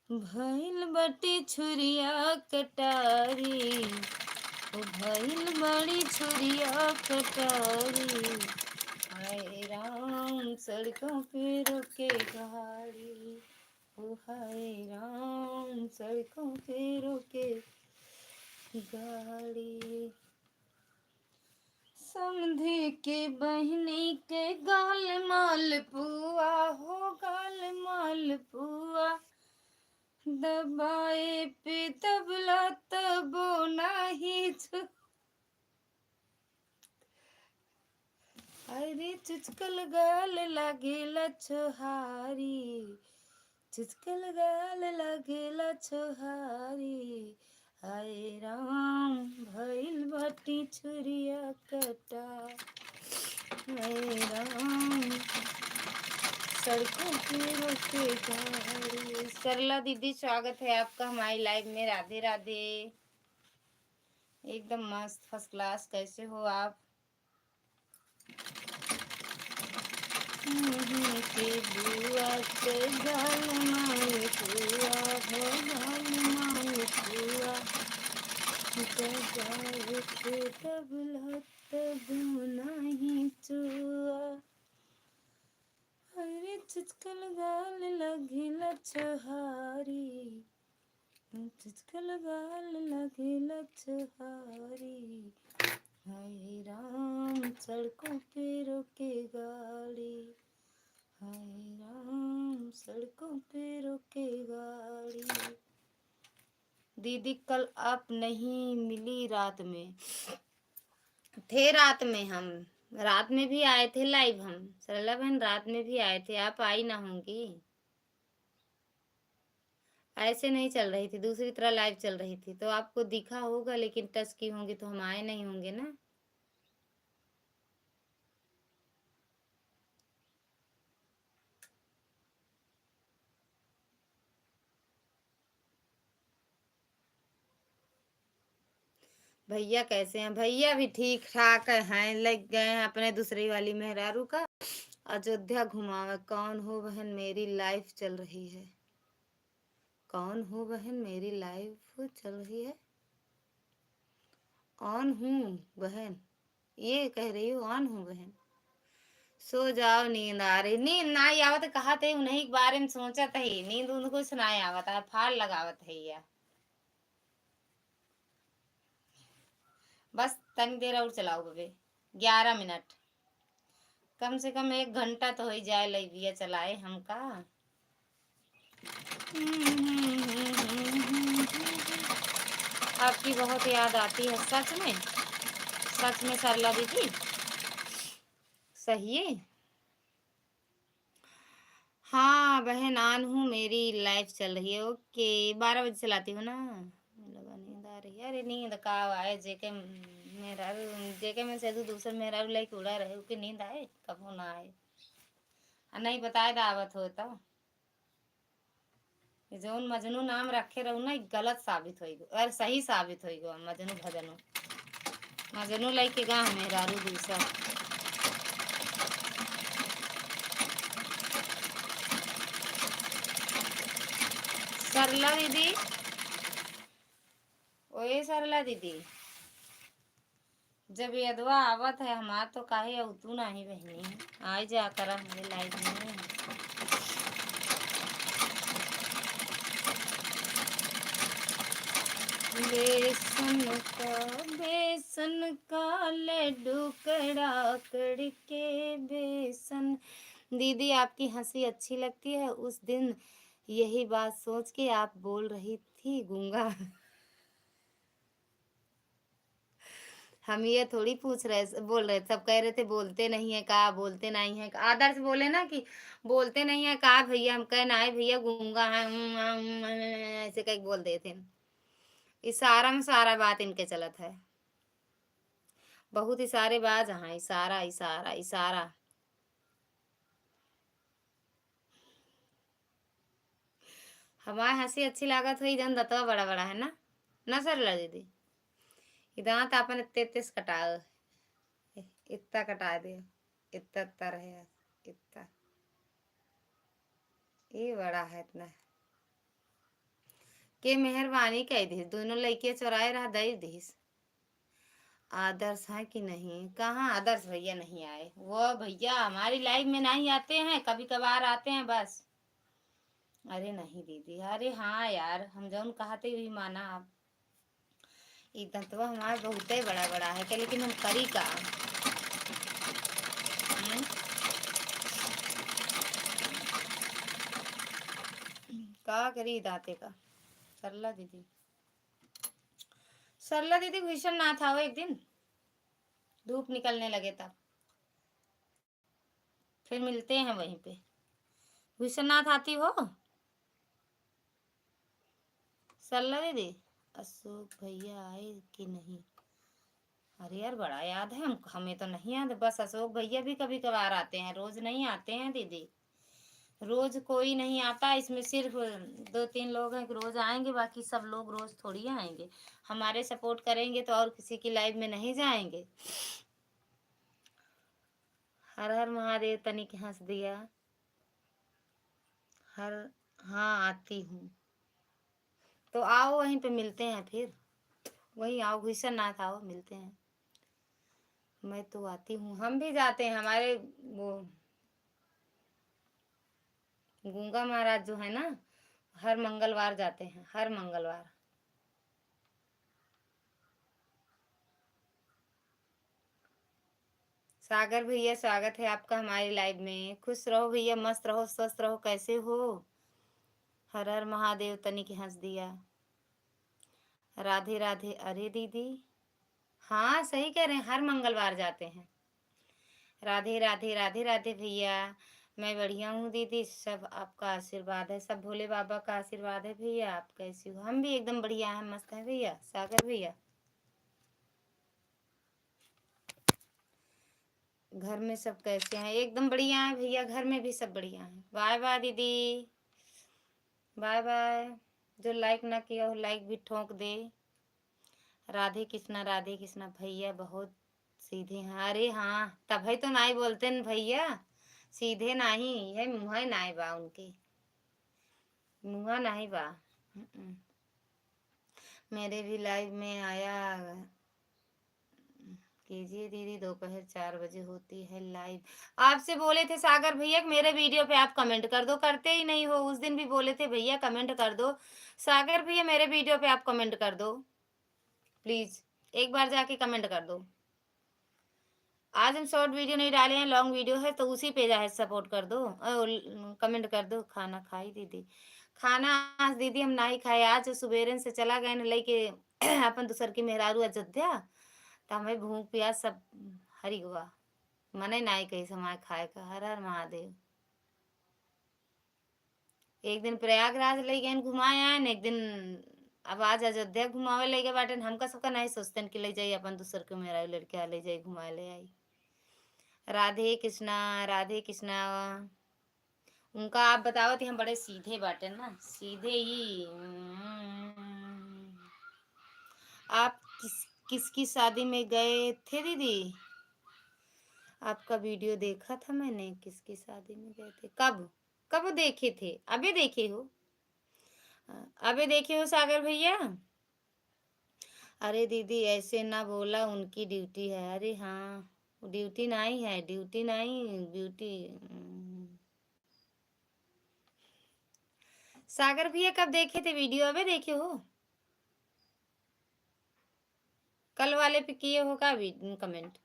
भइल बटी छुरिया कटारी, ओ भइल बड़ी छुरिया कटारी। हाय राम सड़कों पे रुके गाड़ी, ओ हाय राम सड़कों पे रुके गाड़ी। समधी के बहनी के गाल माल पुआ हो, गाल माल पुआ। दबाए पे तबला तबो नाही छु। अरे चुचकल गाल लगेला छोहारी, चुचकल गाल लगेला छोहारी। हाय राम भइल बाटी छुरिया कटा, हाय राम सड़कों पे रोके गाड़ी। सरला दीदी स्वागत है आपका हमारी लाइव में। राधे राधे। एकदम मस्त फर्स्ट क्लास। कैसे हो आप? के बुआ के गाल माल पुआ हो, गाल माल पुआ जगाए थे तबला तब नहीं चुआ। अरे चुचकल गाल लगिला छहारी, चुचकल गाल लगिला छहारी। हाय राम सड़कों पे रोके गाड़ी, हाय राम सड़कों पे रोके गाड़ी। दीदी कल आप नहीं मिली रात में। थे रात में, हम रात में भी आए थे लाइव। हम सरला बहन रात में भी आए थे, आप आई ना होंगी। ऐसे नहीं चल रही थी, दूसरी तरह लाइव चल रही थी तो आपको दिखा होगा, लेकिन टच की होंगी तो हम आए नहीं होंगे ना। भैया कैसे हैं? भैया भी ठीक ठाक हैं, लग गए हैं अपने दूसरी वाली मेहरारू का अयोध्या घुमावे। कौन हो बहन मेरी लाइफ चल रही है? कौन हो बहन मेरी लाइफ चल रही है? ऑन हूँ बहन, ये कह रही हूँ ऑन हूँ बहन। सो जाओ, नींद आ रही। नींद ना आवत कहा थे उन्हीं के बारे में सोचत ही, नींद उनको सुनाए आवत है, फाड़ लगावत है या। बस तनी देर और चलाओ बबे, 11 मिनट कम से कम 1 घंटा तो हो जाए लइबिया चलाए हमका। आपकी बहुत याद आती है सच में, सच में सरला दीदी सही है। हाँ बहन आन हूँ, मेरी लाइफ चल रही है। ओके 12 बजे चलाती हूँ ना। लगा नींद आ रही है। अरे नींद का आए जेके मेहरारू, जेके में से दूसरे मेहरारू लाइक उड़ा रहे कि नींद आए कब ना आए। नहीं बताए दावत हो तो जौन मजनू नाम रखे रहू ना गलत साबित हो गो, अरे सही साबित हो गो। मजनू भजनू मजनू लाइक गा मेहरारू दूसरा। सरला दीदी, ओए सरला दीदी, जब यदवा आवत है हमार तो काहे तू नहीं बहनी आई जा कर हमारे लाइफ में। बेसन का लड्डू कड़ा करके बेसन। दीदी आपकी हंसी अच्छी लगती है। उस दिन यही बात सोच के आप बोल रही थी गूंगा। हम ये थोड़ी पूछ रहे बोल रहे, सब कह रहे थे बोलते नहीं है का, बोलते नहीं है का। आदर्श बोले ना कि बोलते नहीं है का भैया, हम कह ना भैया गूंगा है, ऐसे कहीं बोल देते थे। इशारा में सारा बात इनके चलत है, बहुत इशारे बाज। हाँ इशारा इशारा इशारा। हमारी हंसी अच्छी लागत हुई जन दतवा बड़ा बड़ा है ना सरला दीदी। दांत आपन इतने इतने कटाओ, इतना कटा दियो, इतना इतना रहे, इतना ये बड़ा है इतना के मेहरबानी कह दी। दोनों लड़के चौराए रहा दई दीस। आदर्श है कि नहीं? कहाँ आदर्श भैया नहीं आए। वो भैया हमारी लाइफ में नहीं आते हैं, कभी कभार आते हैं बस। अरे नहीं दीदी, अरे हाँ यार हम जौन कहते हुई माना आप। इतना तो हमारा बहुत ही बड़ा बड़ा है क्या, लेकिन हम करी का। का करी दाते का। सरला दीदी, सरला दीदी भीषण ना था वो एक दिन धूप निकलने लगे तब, फिर मिलते हैं वहीं पे। विश्वनाथ आती हो सरला दीदी? अशोक भैया आए कि नहीं? अरे यार बड़ा याद है हमें तो नहीं याद। बस अशोक भैया भी कभी कभार आते हैं, रोज नहीं आते हैं दीदी। रोज कोई नहीं आता इसमें, सिर्फ 2-3 लोग हैं रोज आएंगे, बाकी सब लोग रोज थोड़ी आएंगे। हमारे सपोर्ट करेंगे तो और किसी की लाइव में नहीं जाएंगे। हर हर महादेव, तनिक हंस दिया। हर हाँ आती हूँ, तो आओ वहीं पे मिलते हैं फिर, वहीं आओ घुसरनाथ आओ मिलते हैं। मैं तो आती हूँ, हम भी जाते हैं, हमारे वो गूंगा महाराज जो है ना, हर मंगलवार जाते हैं, हर मंगलवार। सागर भैया स्वागत है आपका हमारी लाइव में। खुश रहो भैया, मस्त रहो, स्वस्थ रहो। कैसे हो? हर हर महादेव, तनिक हंस दिया। राधे राधे। अरे दीदी हाँ सही कह रहे हैं, हर मंगलवार जाते हैं। राधे राधे, राधे राधे भैया। मैं बढ़िया हूँ दीदी, सब आपका आशीर्वाद है, सब भोले बाबा का आशीर्वाद है भैया। आप कैसी हो? हम भी एकदम बढ़िया हैं, मस्त हैं भैया। सागर भैया घर में सब कैसे हैं? एकदम बढ़िया है भैया, घर में भी सब बढ़िया हैं। बाय बाय दीदी, बाय बाय। जो लाइक ना किया हो लाइक भी ठोक दे। राधे कृष्णा भैया बहुत सीधे हैं। अरे हाँ तभी तो नाई बोलते न भैया, सीधे नहीं है, मुँह नाई बा उनके, मुँह नहीं बा। मेरे भी लाइव में आया कीजिए दीदी, दोपहर 4 बजे होती है लाइव। आपसे बोले थे सागर भैया कि मेरे वीडियो पे आप कमेंट कर दो, करते ही नहीं हो। उस दिन भी बोले थे भैया कमेंट कर दो। सागर भैया मेरे वीडियो पे आप कमेंट कर दो प्लीज, एक बार जाके कमेंट कर दो। आज हम शॉर्ट वीडियो नहीं डाले हैं, लॉन्ग वीडियो है, तो उसी पे जाए सपोर्ट कर दो, कमेंट कर दो। खाना खाई दीदी? खाना आज दीदी हम नहीं खाए, आज सुबेरन से चला गए न लेके अपन दूसर की मेहरारू अयोध्या, तो हमें भूख प्यास सब हरी हुआ, मने नहीं कही समय खाए का। हर हर महादेव। एक दिन प्रयागराज ले गए घुमाए आए, एक दिन अब आज अयोध्या घुमावे ले गए बाटे। हमका सबका नहीं सोचते कि ले जाइए अपन दूसर के मेहरारू लड़के ले जाइए घुमाए ले आई। राधे कृष्णा, राधे कृष्णा। उनका आप बताओ थे, हम बड़े सीधे बाटे ना, सीधे ही। आप किसकी शादी में गए थे दीदी? आपका वीडियो देखा था मैंने, किसकी शादी में गए थे? कब कब देखे थे? अबे देखे हो? अबे देखे हो सागर भैया? अरे दीदी ऐसे ना बोला, उनकी ड्यूटी है। अरे हाँ ड्यूटी नहीं है, ड्यूटी नहीं ड्यूटी। सागर भैया कब देखे थे वीडियो? अबे देखे हो? कल वाले पे किए हो का कमेंट?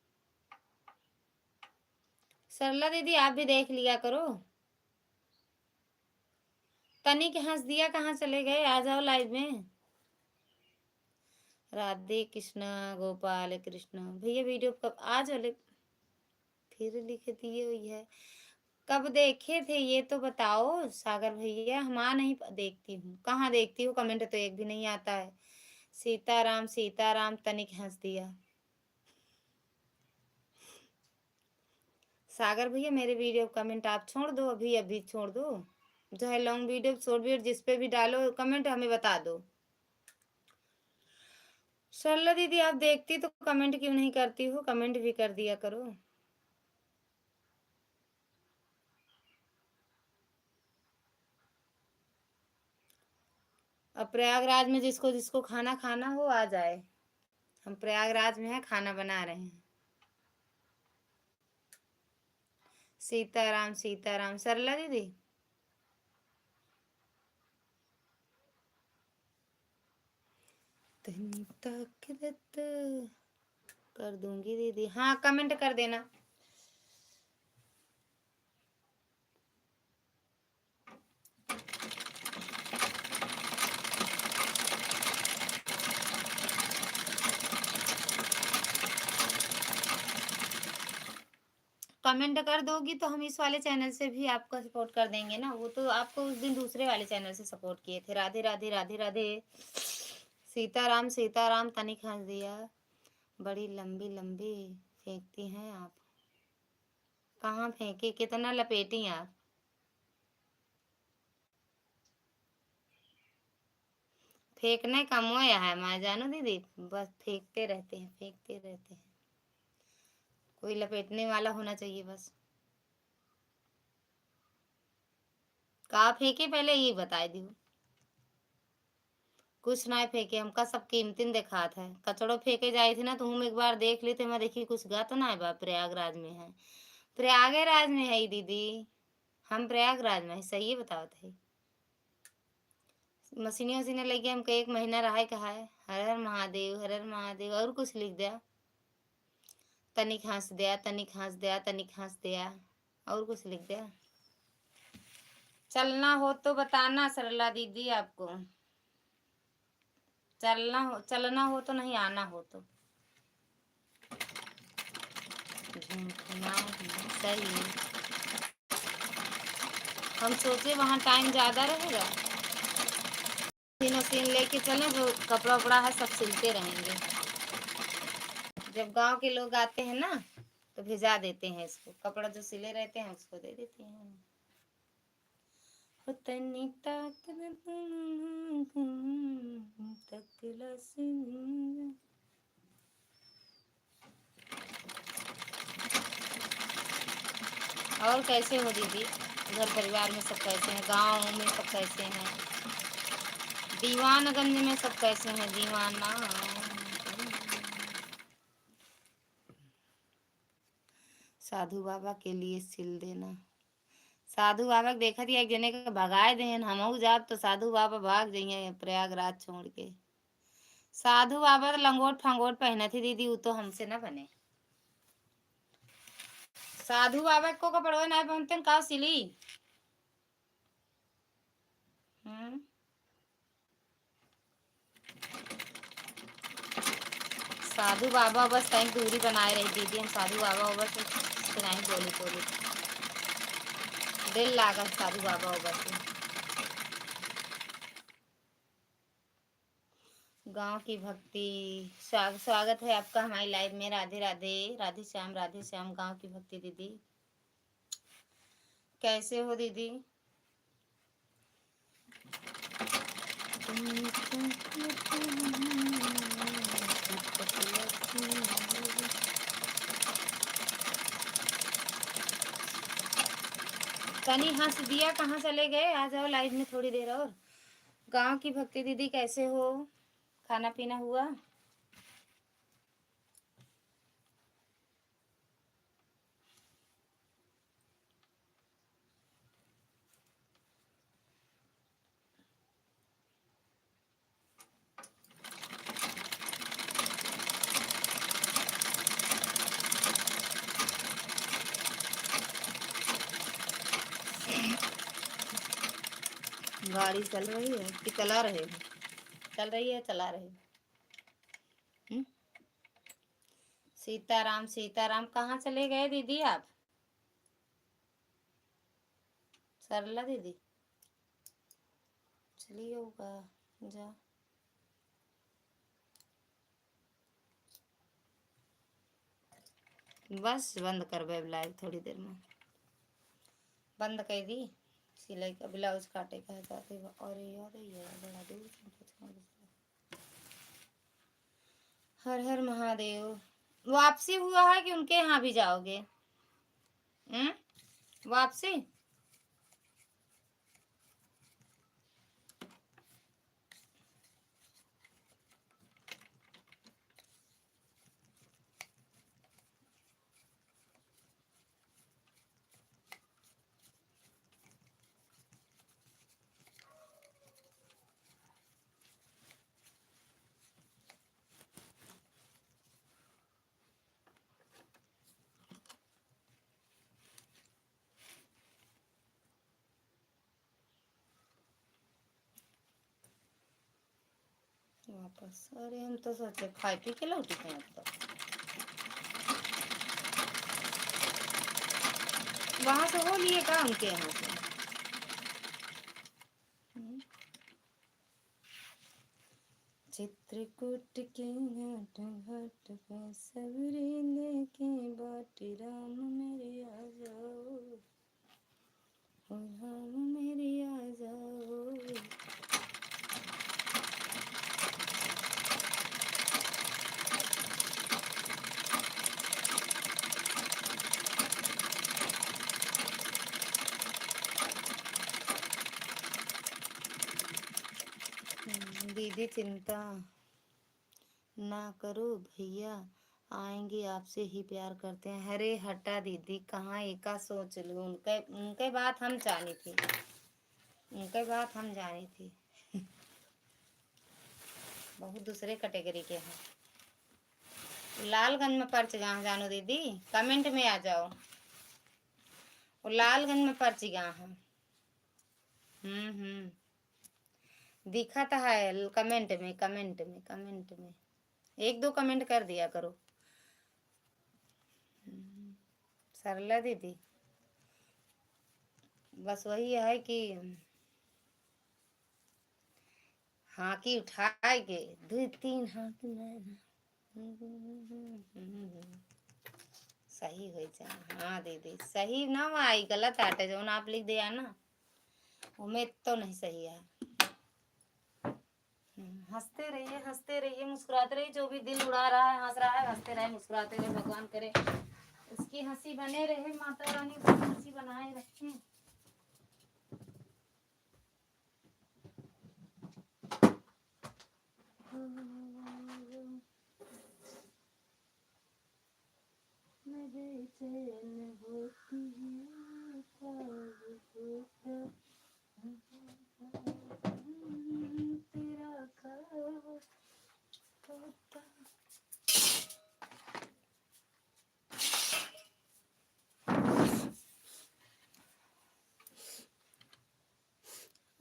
सरला दीदी आप भी देख लिया करो। तनिक हंस दिया कहाँ चले गए? आ जाओ लाइव में। राधे कृष्ण गोपाल कृष्ण भैया वीडियो कब? आज वाले फिर लिख दिए हुई है। कब देखे थे ये तो बताओ सागर भैया, हम नहीं देखती हूँ। कहाँ देखती हूँ? कमेंट तो एक भी नहीं आता है। सीताराम सीताराम, तनिक हंस दिया। सागर भैया मेरे वीडियो कमेंट आप छोड़ दो, अभी अभी छोड़ दो। चाहे लॉन्ग वीडियो शॉर्ट वीडियो जिस पे भी डालो कमेंट हमें बता दो। सरला दीदी आप देखती तो कमेंट क्यों नहीं करती हो? कमेंट भी कर दिया करो। अब प्रयागराज में जिसको जिसको खाना खाना हो आ जाए। हम प्रयागराज में है, खाना बना रहे हैं। सीताराम सीताराम। सरला दीदी कर दूंगी दीदी, हाँ कमेंट कर देना। कमेंट कर दोगी तो हम इस वाले चैनल से भी आपका सपोर्ट कर देंगे ना। वो तो आपको उस दिन दूसरे वाले चैनल से सपोर्ट किए थे। राधे राधे, राधे राधे। सीताराम सीताराम, तनिक हंस दिया। बड़ी लंबी लंबी फेंकती हैं आप। कहाँ फेंके? कितना लपेटी आप? फेंकने का मोया है मैं जानो दीदी, बस फेंकते रहते हैं, फेंकते रहते हैं। कोई लपेटने वाला होना चाहिए बस। कहाँ फेंके पहले ये बता दी। कुछ ना फेंके, हमका सब कीमतीन देखात है। कचड़ो फेंके जाए थे ना तो हम एक बार देख ली थे, मैं देखी कुछ गा तो ना है बा, प्रयागराज में है, प्रयागराज में है दीदी, हम प्रयागराज में है, सही बताओ थे। मशीने वसीने लेके हमको 1 महीना रहा कहा है, हर हर महादेव, हर हर महादेव, और कुछ लिख दिया, तनिक हंस दिया, तनिक हंस दिया, तनिक हंस दिया, और कुछ लिख दिया। चलना हो तो बताना सरला दीदी आपको, चलना हो तो, नहीं आना हो तो। झूठना सही, हम सोचे वहाँ टाइम ज़्यादा रहेगा, मशीन लेके चले तो कपड़ा उपड़ा है सब सिलते रहेंगे। जब गांव के लोग आते हैं ना तो भिजा देते हैं इसको, कपड़ा जो सिले रहते हैं उसको दे देते हैं। और कैसे हो दीदी, घर परिवार में सब कैसे हैं, गांव में सब कैसे हैं, दीवानगंज में सब कैसे हैं, दीवाना। साधु बाबा के लिए सिल देना, साधु बाबा के देखा थी एक जने के भगाए दे, हम जाब तो साधु बाबा भाग जाइए प्रयागराज छोड़ के। साधु बाबा तो लंगोट फंगोट पहने थी दीदी, वो तो हमसे ना बने। साधु बाबा को कपड़ो ना पहनते का सिली। साधु बाबा बस कहीं दूरी बनाए रही दीदी, हम साधु बाबा बस नहीं बोली बोली, दिल लागा साधु बाबा बस। गांव की भक्ति, स्वागत है आपका हमारी लाइव में। राधे राधे, राधे श्याम, राधे श्याम। गांव की भक्ति दीदी कैसे हो दीदी? तनी हंस दिया, कहाँ चले गए? आ जाओ लाइव में थोड़ी देर और। गांव की भक्ति दीदी कैसे हो? खाना पीना हुआ? गाड़ी चल रही है कि चला रहे हो? चल रही है, चला रहे? सीताराम सीताराम, कहाँ चले गए दीदी आप? सरला दीदी चलिए होगा, जा। बस बंद कर वेब लाइव थोड़ी देर में, बंद कर दी। सिलाई का ब्लाउज काटे का जाते, और यार ये बड़ा दूर। हर हर महादेव। वापसी हुआ है कि उनके यहाँ भी जाओगे? वापसी? वापस? अरे हम तो सोचे खाए पी के लौटी थे अब तक। वहां से हो लिए का उनके यहाँ से? चित्रकूट के घाट घाट पे सबरी लेके बाट, राम मेरे आ जाओ, राम मेरे आ जाओ। दीदी चिंता ना करो, भैया आएंगे, आपसे ही प्यार करते हैं। अरे हटा दीदी, कहाँ एका सोच लो, उनके उनके बात हम जानी थी, उनके बात हम जानी थी। बहुत दूसरे कैटेगरी के हैं। लालगंज में पर्ची कहाँ जानो दीदी, कमेंट में आ जाओ। वो लालगंज में पर्ची कहाँ है? दिखा था है कमेंट में, कमेंट में, कमेंट में एक दो कमेंट कर दिया करो। सरला दीदी बस वही है कि हाँ की उठाएगे, दो तीन हाँ की सही हो जाए। हाँ दीदी सही ना आई, गलत आटे जो आप लिख दिया ना, उम्मीद तो नहीं सही है। हंसते रहिए, मुस्कुराते रहिए। जो भी दिल उड़ा रहा है, हंस रहा है, हंसते रहे, मुस्कुराते रहे। भगवान करे उसकी हंसी बने रहे, माता रानी उसकी हंसी बनाए रखें।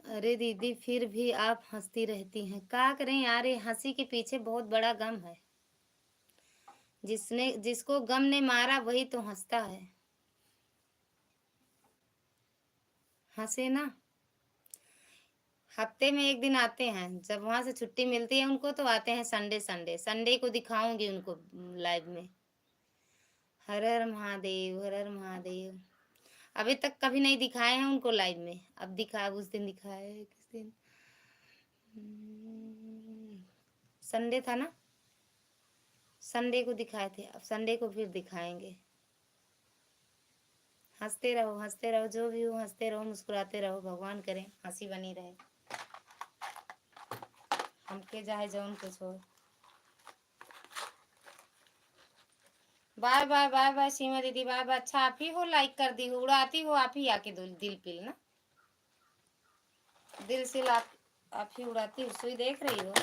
अरे दीदी फिर भी आप हंसती रहती हैं, क्या करें यार, ये हंसी के पीछे बहुत बड़ा गम है। जिसको गम ने मारा वही तो हंसता है। हंसे ना। हफ्ते में एक दिन आते हैं, जब वहां से छुट्टी मिलती है उनको तो आते हैं संडे संडे। संडे को दिखाऊंगी उनको लाइव में। हर हर महादेव, हर हर महादेव। अभी तक कभी नहीं दिखाए हैं उनको लाइव में, अब दिखा, उस दिन दिखाए। किस दिन? संडे था ना, संडे को दिखाए थे, अब संडे को फिर दिखाएंगे। हंसते रहो, हंसते रहो, जो भी हो हंसते रहो, मुस्कुराते रहो। भगवान करे हंसी बनी रहे, हमके चाहे जौन कुछ हो। बाय बाय बाय बाय सीमा दीदी, बाय बाय। अच्छा आप ही हो लाइक कर दी हो, उड़ाती हो आप ही आके दिल पिल ना, दिल से आप ही उड़ाती हो। सुई देख रही हो?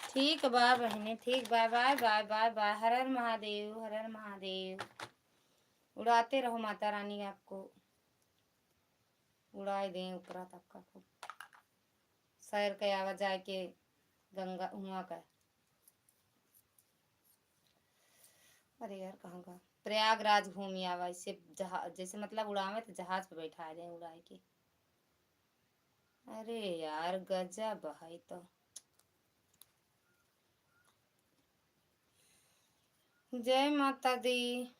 ठीक बा बहने, ठीक, bye bye bye bye bye. Har Har Mahadev, Har Har Mahadev. उड़ाते रहो, माता रानी आपको उड़ाए दें ऊपरा तक का खूब। सैर के आवाज जाए के गंगा हुआ का। अरे यार कहाँ का, प्रयागराज घूमी आवा, इससे जहाज जैसे मतलब उड़ावे तो जहाज पे बैठा दें उड़ाए के। अरे यार गजब भाई। तो जय माता दी।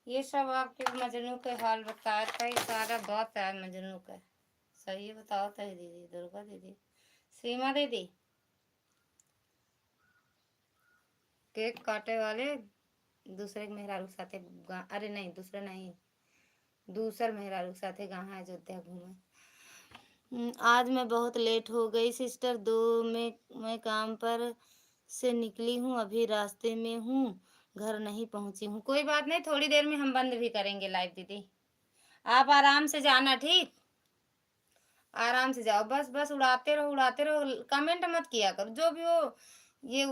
ये सब आपके मजनू के हाल बताया था, ये सारा बात है मजनू का। सही बताओ तो दीदी, दुर्गा दीदी, सीमा दीदी। केक काटे वाले दूसरे मेहरारू साथे अरे नहीं दूसरा नहीं, दूसर मेहरारू साथे कहाँ अयोध्या घूमे। आज मैं बहुत लेट हो गई सिस्टर, मैं काम पर से निकली हूँ, अभी रास्ते में हूँ, घर नहीं पहुंची हूँ। कोई बात नहीं, थोड़ी देर में हम बंद भी करेंगे लाइव दीदी, आप आराम से जाना, ठीक? आराम से जाओ, बस बस उड़ाते रहो, उड़ाते रहो। कमेंट मत किया करो, जो भी हो ये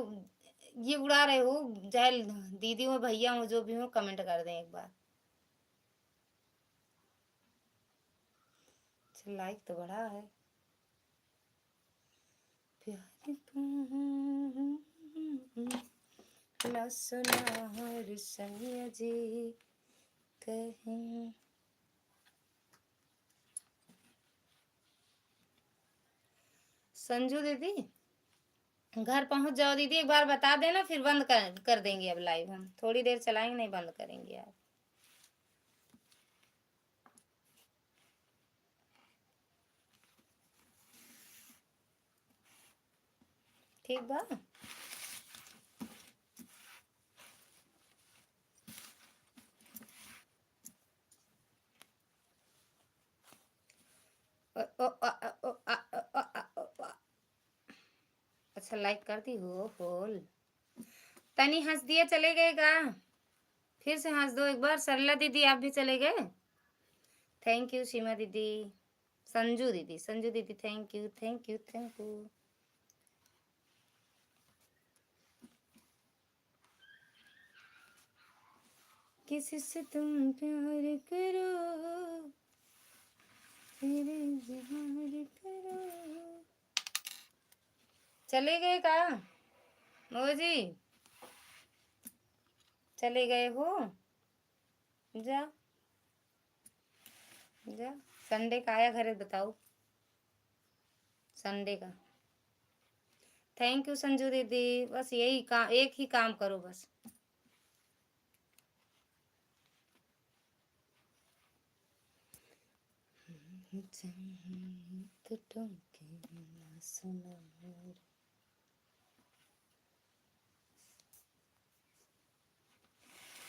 ये उड़ा रहे हो, चाहे दीदी हो भैया हो जो भी हो, कमेंट कर दें एक बार। लाइक तो बढ़ा है। न सुना हर सैया जी कहीं। संजू दीदी घर पहुंच जाओ दीदी, एक बार बता देना, फिर बंद कर देंगे। अब लाइव हम थोड़ी देर चलाएंगे, नहीं बंद करेंगे आप। ठीक बा। लाइक कर दी हो फुल। तनी हंस दिया चले गए का? फिर से हंस दो एक बार। सरला दीदी आप भी चले गए? थैंक यू सीमा दीदी। संजू दीदी, संजू दीदी thank you thank you thank you. किसी से तुम प्यार करो, मेरे इजहार करो। चले गए का मोजी? चले गए हो? जा जा। संडे का आया घरे बताओ, संडे का। थैंक यू संजू दीदी। बस यही काम, एक ही काम करो बस।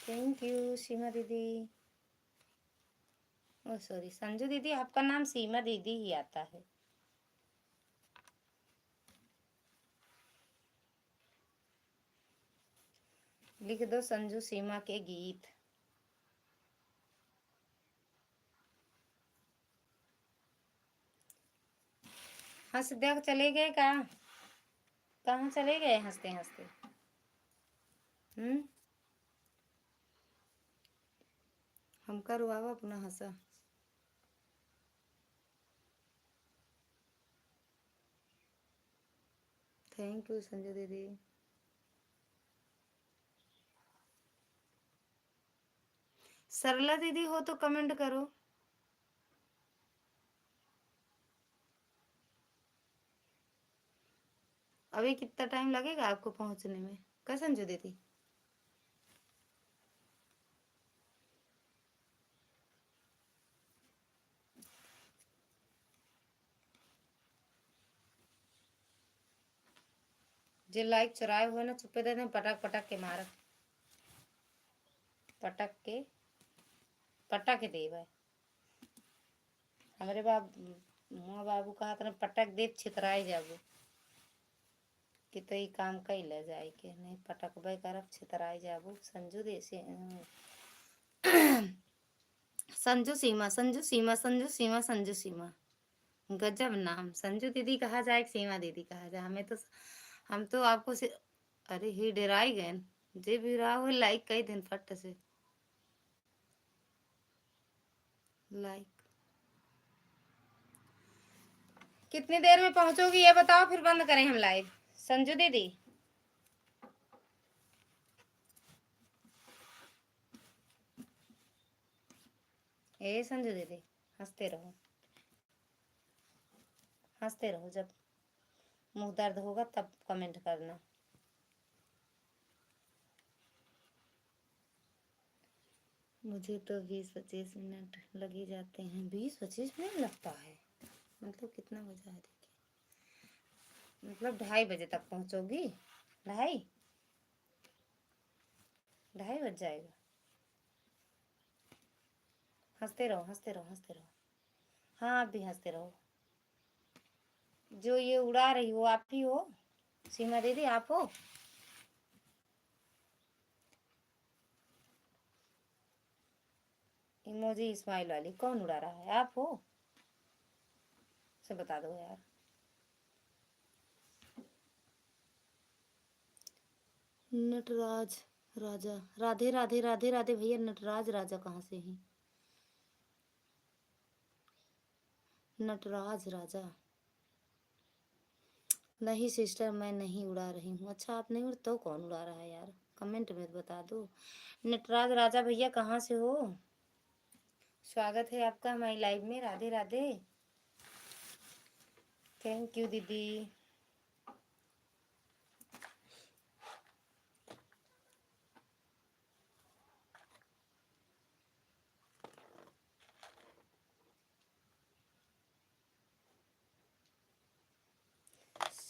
थैंक यू सीमा दीदी। ओ सॉरी संजू दीदी, आपका नाम सीमा दीदी ही आता है। लिख दो संजू सीमा के गीत। हंस देख चले गए का? कहाँ चले गए हंसते हंसते? हमका रुआवा अपना हंसा। थैंक यू संजू दीदी। सरला दीदी हो तो कमेंट करो। अभी कितना टाइम लगेगा आपको पहुंचने में? क्या संजू दीदी? जो लाइक चुराए हुए ना, चुप्पे दे दें, पटक पटक के मार, पटक के पटक के दे भाई। हमारे माँ बाबू कहा था पटक दे छितराई जाबू कि तो ये काम कई ले जाए के नहीं पटकबे करब छितराई जाबू। संजू देसी संजू सीमा, संजू सीमा, संजू सीमा, संजू सीमा। गजब नाम। संजू दीदी कहा जाए, सीमा दीदी कहा जाए। हमें तो, हम तो आपको से, अरे ही डराई गए जे भी रहा हो लाइक कई दिन फट से लाइक। कितनी देर में पहुंचोगी ये बताओ, फिर बंद करें हम लाइव। संजू दीदी ए संजू दीदी हंसते रहो, हंसते रहो। जब मुंह दर्द होगा तब कमेंट करना। मुझे तो 20-25 मिनट लग ही जाते हैं। 20-25 मिनट लगता है? मतलब कितना बजा है देखिए, मतलब 2:30 बजे तक पहुंचोगी? 2:30 बज जाएगा। हंसते रहो हंसते रहो हंसते रहो। हाँ आप भी हंसते रहो। जो ये उड़ा रही हो आप ही हो सीमा दीदी, आप हो? इमोजी स्माइल वाली कौन उड़ा रहा है? आप हो? से बता दो यार। नटराज राजा, राधे राधे राधे राधे भैया। नटराज राजा कहाँ से हैं? नटराज राजा नहीं सिस्टर, मैं नहीं उड़ा रही हूँ। अच्छा आप नहीं उड़ तो कौन उड़ा रहा है यार? कमेंट में बता दो। नटराज राजा भैया कहाँ से हो? स्वागत है आपका हमारी लाइव में। राधे राधे। थैंक यू दीदी।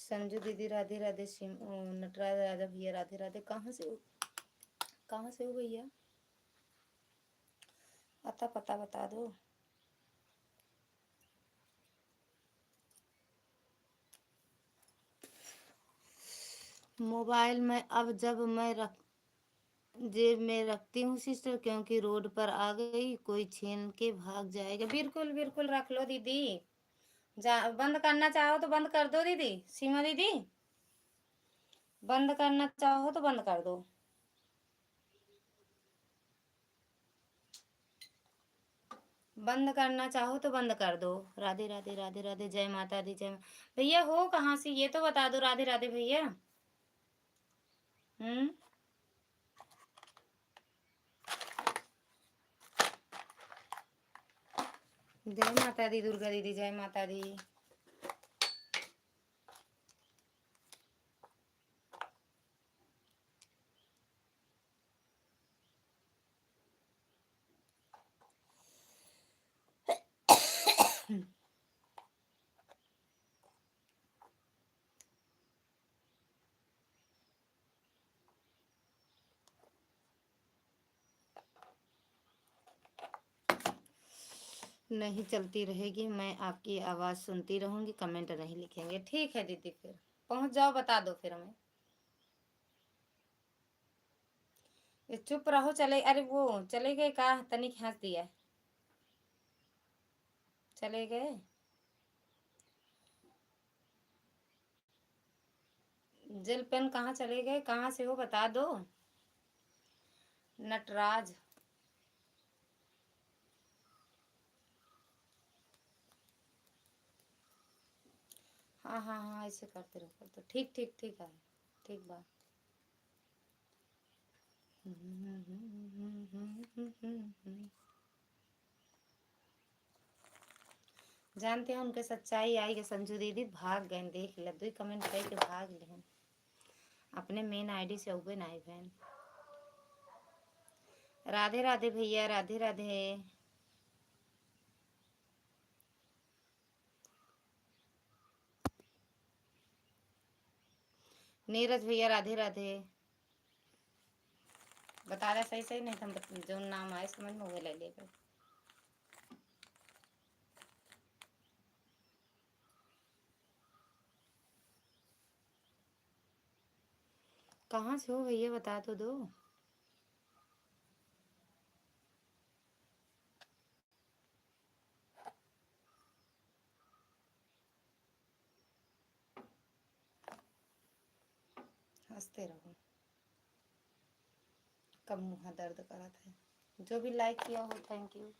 संजू दीदी राधे राधे। नटराज राजा भैया राधे राधे। कहाँ से हो, कहाँ से हो भैया? अता पता बता दो। मोबाइल में अब जब मैं जेब में रखती हूँ सिस्टर, क्योंकि रोड पर आ गई कोई छीन के भाग जाएगा। बिल्कुल बिल्कुल रख लो दीदी। बंद करना चाहो तो बंद कर दो दीदी, सीमा दीदी। बंद करना चाहो तो बंद कर दो। बंद करना चाहो तो बंद कर दो। राधे राधे राधे राधे, जय माता दी, जय। भैया हो कहाँ से ये तो बता दो। राधे राधे भैया। जय माता दी दुर्गा दीदी, जय माता दी। नहीं चलती रहेगी, मैं आपकी आवाज़ सुनती रहूंगी, कमेंट नहीं लिखेंगे। ठीक है दीदी, फिर पहुंच जाओ, बता दो फिर हमें। ये चुप रहो। चले, अरे वो चले गए का तनिक हंस दिया। चले गए। जेल पेन कहाँ चले गए, कहाँ से हो बता दो। नटराज। हाँ हाँ हाँ, ऐसे करते रहो तो ठीक ठीक ठीक है। ठीक बात। जानते हैं उनके सच्चाई आई के संजू दीदी भाग गए, देख ले दो कमेंट करके भाग ले। अपने मेन आईडी से उगे ना बहन। राधे राधे भैया, राधे राधे। नीरज भैया राधे राधे। बता रहा सही सही, नहीं तो जो नाम आए समझ में वो ले लेगा। कहाँ से हो भैया बता तो दो। हंसते रहो। कब मुँह दर्द करा था। जो भी लाइक किया हो थैंक यू।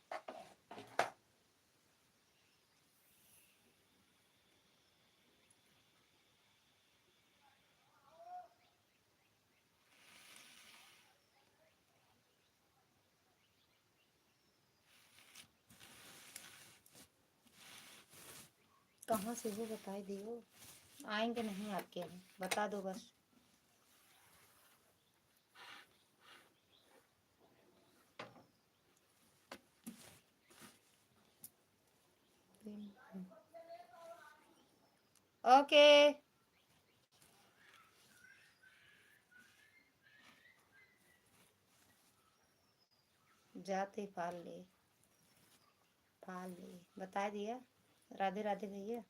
कहाँ से हो बता दियो। आएंगे नहीं आपके यहाँ, बता दो बस। ओके। जाते पाल ले, पाल ले, बता दिया। राधे राधे भैया।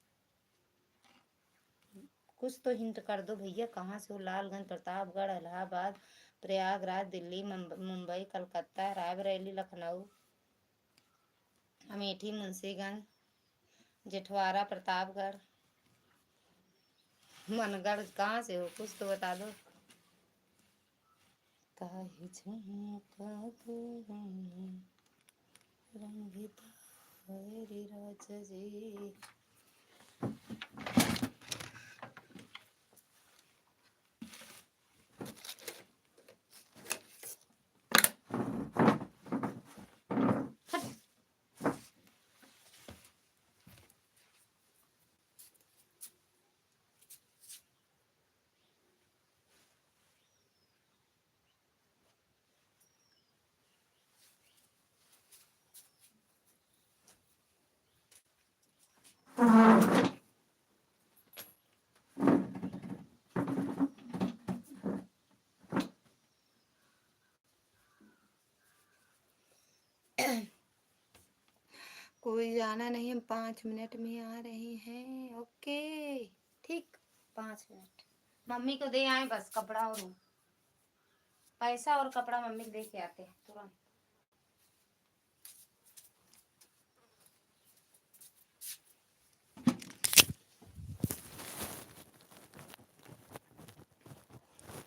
कुछ तो हिंट कर दो भैया, कहाँ से हो। लालगंज, प्रतापगढ़, इलाहाबाद, प्रयागराज, दिल्ली, मुंबई, कलकत्ता, रायबरेली, लखनऊ, अमेठी, मुंशीगंज, जेठवाड़ा, प्रतापगढ़, मनगढ़। कहाँ से हो कुछ तो बता दो। काहे झुमका रंगीता हरी राज जी। कोई जाना नहीं, हम 5 मिनट में आ रहे हैं। ओके ठीक, 5 मिनट। मम्मी को दे आए बस, कपड़ा और पैसा और कपड़ा मम्मी को दे के आते हैं तुरंत।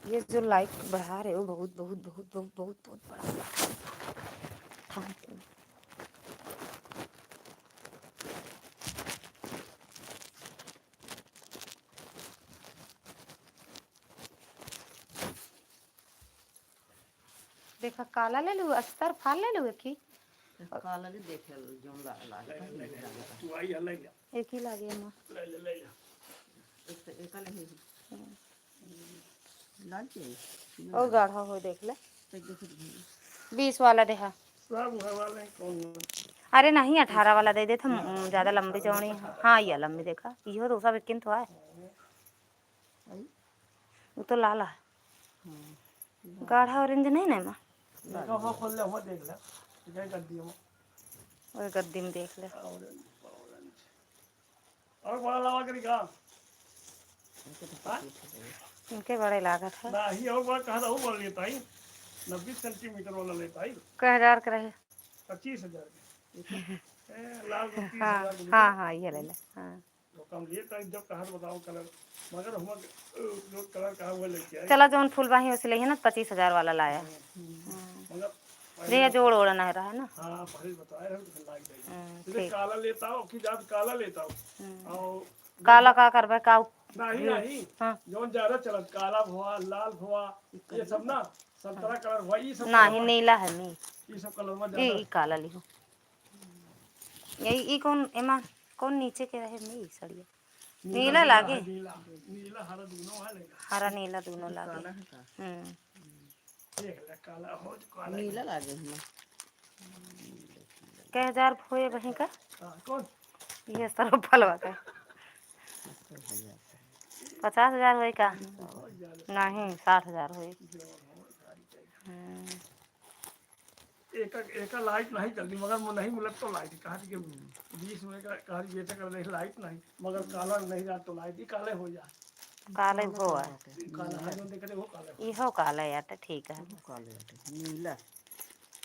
ये जो लाइट बढ़ा रहे हो बहुत बहुत बहुत बहुत बहुत बहुत बड़ा, थैंक यू। देखा काला ले लूँ, अस्तर फाल ले लूँ की काला नहीं देखे जो ला तू आई ले ले एक ही लागे माँ ले ले ले एक नहीं लाल चाहिए और गाढ़ा हो देख ले, देख 20 वाला देखा। सब वाले कौन अरे नहीं 18 वाला दे देते, ज्यादा लंबी चौड़ी। हाँ ये लंबी देखा, यो तो सब एक तो है, वो तो लाला है, गाढ़ा ऑरेंज नहीं ना माँ। देखो वो खोल ले, वो देख ले क्या कर दिया वो, और गद्दी में देख ले। और बड़ा लावा करी का इनके बड़े लागत है ना ही, और बड़ा कहा था वो वाला लेता ही 90 सेंटीमीटर वाला लेता ही कै हजार का रहे। 25,000 लाल को 30,000 हाँ हाँ हाँ ये ले ले। हाँ तो कम लेता है, जब कहा बताओ कलर, मगर हम जो कलर कहा वो लेके आए। चला जौन फूलबाही उसे लिए ना 25,000 वाला लाया, मगर ये जोड़ ओड़ नहीं रहा है ना। हाँ पहले बताया है तो लाग जाएगी। ठीक। काला लेता हूँ कि जात काला लेता हूँ और काला का करबे का नहीं नहीं हाँ जौन ज्यादा चलत काला भुआ लाल भुआ ये सब ना संतरा कलर हुआ ये सब नहीं नीला है नी, ये सब कलर में ये ज्यादा काला लिहो। यही कौन एमा कौन नीचे के रहे नहीं सड़िया नीला लागे, नीला नीला हरा दोनों है लेगा, हरा नीला दोनों लागे। देख ले काला हो जो काला नीला लागे हम कै हजार होए वहीं का, कौन ये सर फलवा का 50,000 होए का नहीं 60,000 होए। एक लाइट नहीं चलती मगर वो नहीं मिलत तो लाइट कहा कि 20 में का कहा बेटे कर नहीं लाइट नहीं मगर काला नहीं जात तो लाइट ही काले हो जाए, काले हो है काला है जो देखते वो काले इहो काला यार तो ठीक है। काले नीला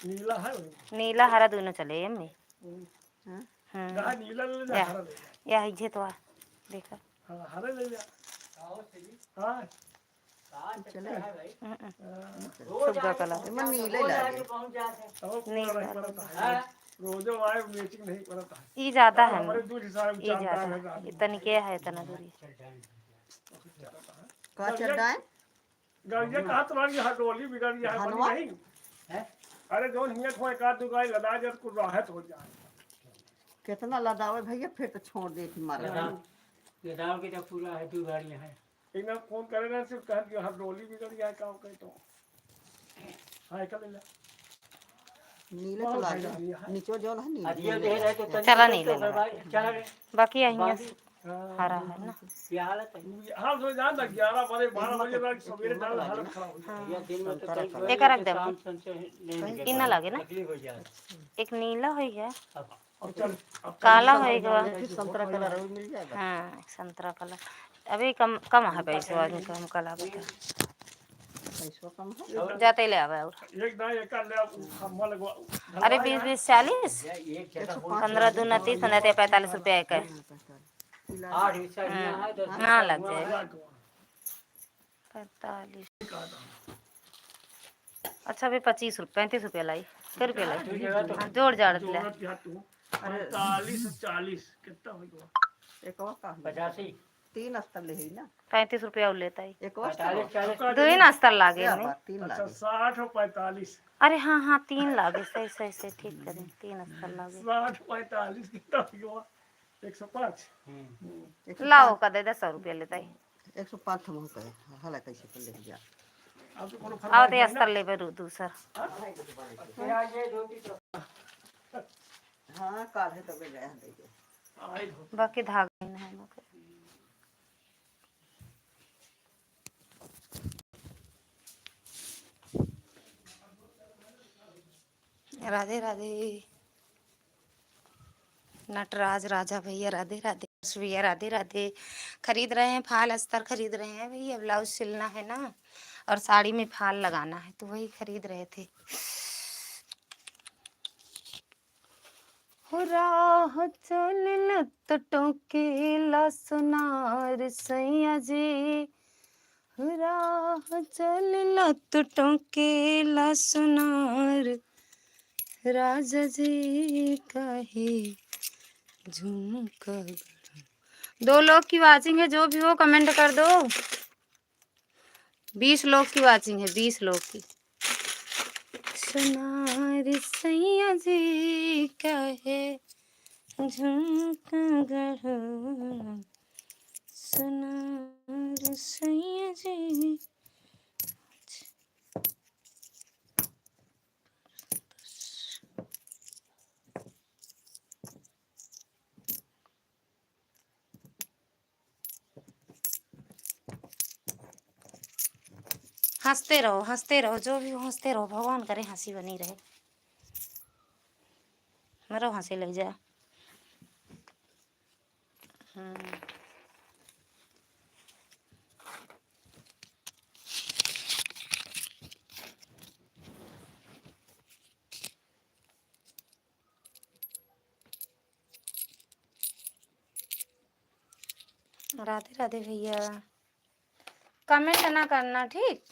नीला है नीला हरा दोनों चले एमे। कहा नीला ले जा हरा ले जा या इजे तो देखा हाँ हरा ले जा हाँ सुग्गा कलर मन नीले लागे रोजो आए मैचिंग नहीं करता है ई ज्यादा है हमारे दूर हिसाब ई ज्यादा है, इतनी के है इतना दूरी का चड्डा है गाड़ियाँ कहाँ तुम्हारी हटोली बिगड़ गया है बनी नहीं अरे जो हियत हो एक आध दो गाय लदा जाए कुछ राहत हो जाए। कितना लदावे भैया फिर तो छोड़ दे थी मारा लदाव की तो पूरा है 2 गाड़ियाँ हैं। एक ना फोन करे ना सिर्फ कह दिया हटोली बिगड़ गया है काम कहीं तो हाँ कल ले नीले तो लागे नीचो जो है नीले ये दे रहे तो चला नहीं ले चला रे बाकी यहाँ हरा है ना। क्या हालत है हाँ तो जान तक 11 बजे 12 बजे तक सवेरे डाल हालत खराब हो जाए। ये दिन में तो कई एक रख दे नहीं इना लगे ना, तकलीफ हो जाए। एक नीला हो गया अब चल अब काला होएगा। फिर संतरा कलर वो मिल जाएगा हाँ संतरा कलर अभी कम कम है पैसे आदमी कम कला बता पैसा कम है जाते ले आवे और एक ना एक ले हम लगवा अरे 20 40 एक जगह 15 दूना 30 15 45 रुपया एक है 8 हिस्सा यहाँ है 10 हाँ लग जाएगा 45। अच्छा अभी 25 रुपये 35 रुपया लाई कै रुपया लाई हाँ, जोड़ जाड़ ले 45 40 कितना होगा एक और का 85 3 अस्तर ले ही ना 35 रुपया और लेता ही एक और 45 40 दो ही नाश्ता लागे में। 3 अच्छा लागे 60 और 45 अरे हाँ हाँ 3 लागे सही सही सही ठीक करें 3 अस्तर लागे 60 45 कितना होगा 105 लाओ का दे 100 रुपया लेता ही 105 हम कहे हला कैसे कर ले जा अब तो कोनो आओ ते अस्तर ले बेरू दूसर ये धोती तो हां काल है तब गया दे दे आई बाकी धागा नहीं है मके। राधे राधे नटराज राजा भैया राधे राधे। भैया राधे राधे। खरीद रहे हैं फाल अस्तर खरीद रहे हैं भैया, ब्लाउज सिलना है ना और साड़ी में फाल लगाना है तो वही खरीद रहे थे। हो राह चल तो टोकेला सुनार सैया जी, राह चल तो टोकेला सुनार राजा जी कहे झुमका। 2 लोग की वाचिंग है, जो भी हो कमेंट कर दो। 20 लोग की वाचिंग है, 20 लोग की। सुनार सैया जी कहे झुमका गढ़, सुनार सैया जी। हंसते रहो, जो भी हो हंसते रहो, भगवान करे हंसी बनी रहे। मरो हंसी लग जाए। राधे राधे भैया। कमेंट ना करना, ठीक?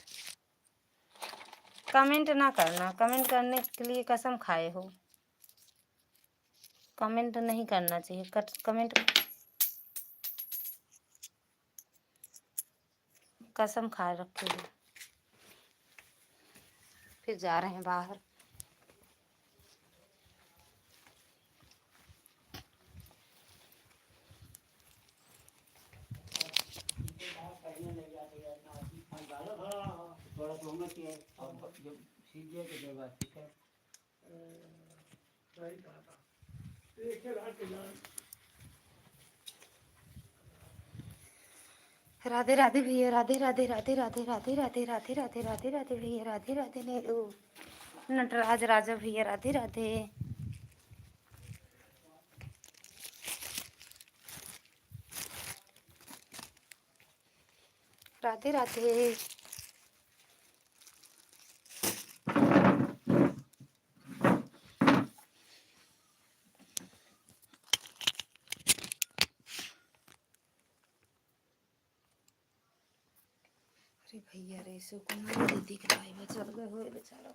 कमेंट ना करना, कमेंट करने के लिए कसम खाए हो। कमेंट नहीं करना चाहिए, कमेंट कसम खा रखे हो। फिर जा रहे हैं बाहर। थोड़ा तो होना चाहिए, अब जब सीख गए तो कोई बात ठीक है। सही कहा था, एक ही रात के जान। राधे राधे भैया, राधे राधे राधे राधे राधे राधे राधे राधे राधे राधे भैया, राधे राधे ने नटराज राजा भैया, राधे राधे। राधे राधे। अरे भैया रे, सुकुमारी दीदी के भाई में चल गए हुए बेचारा।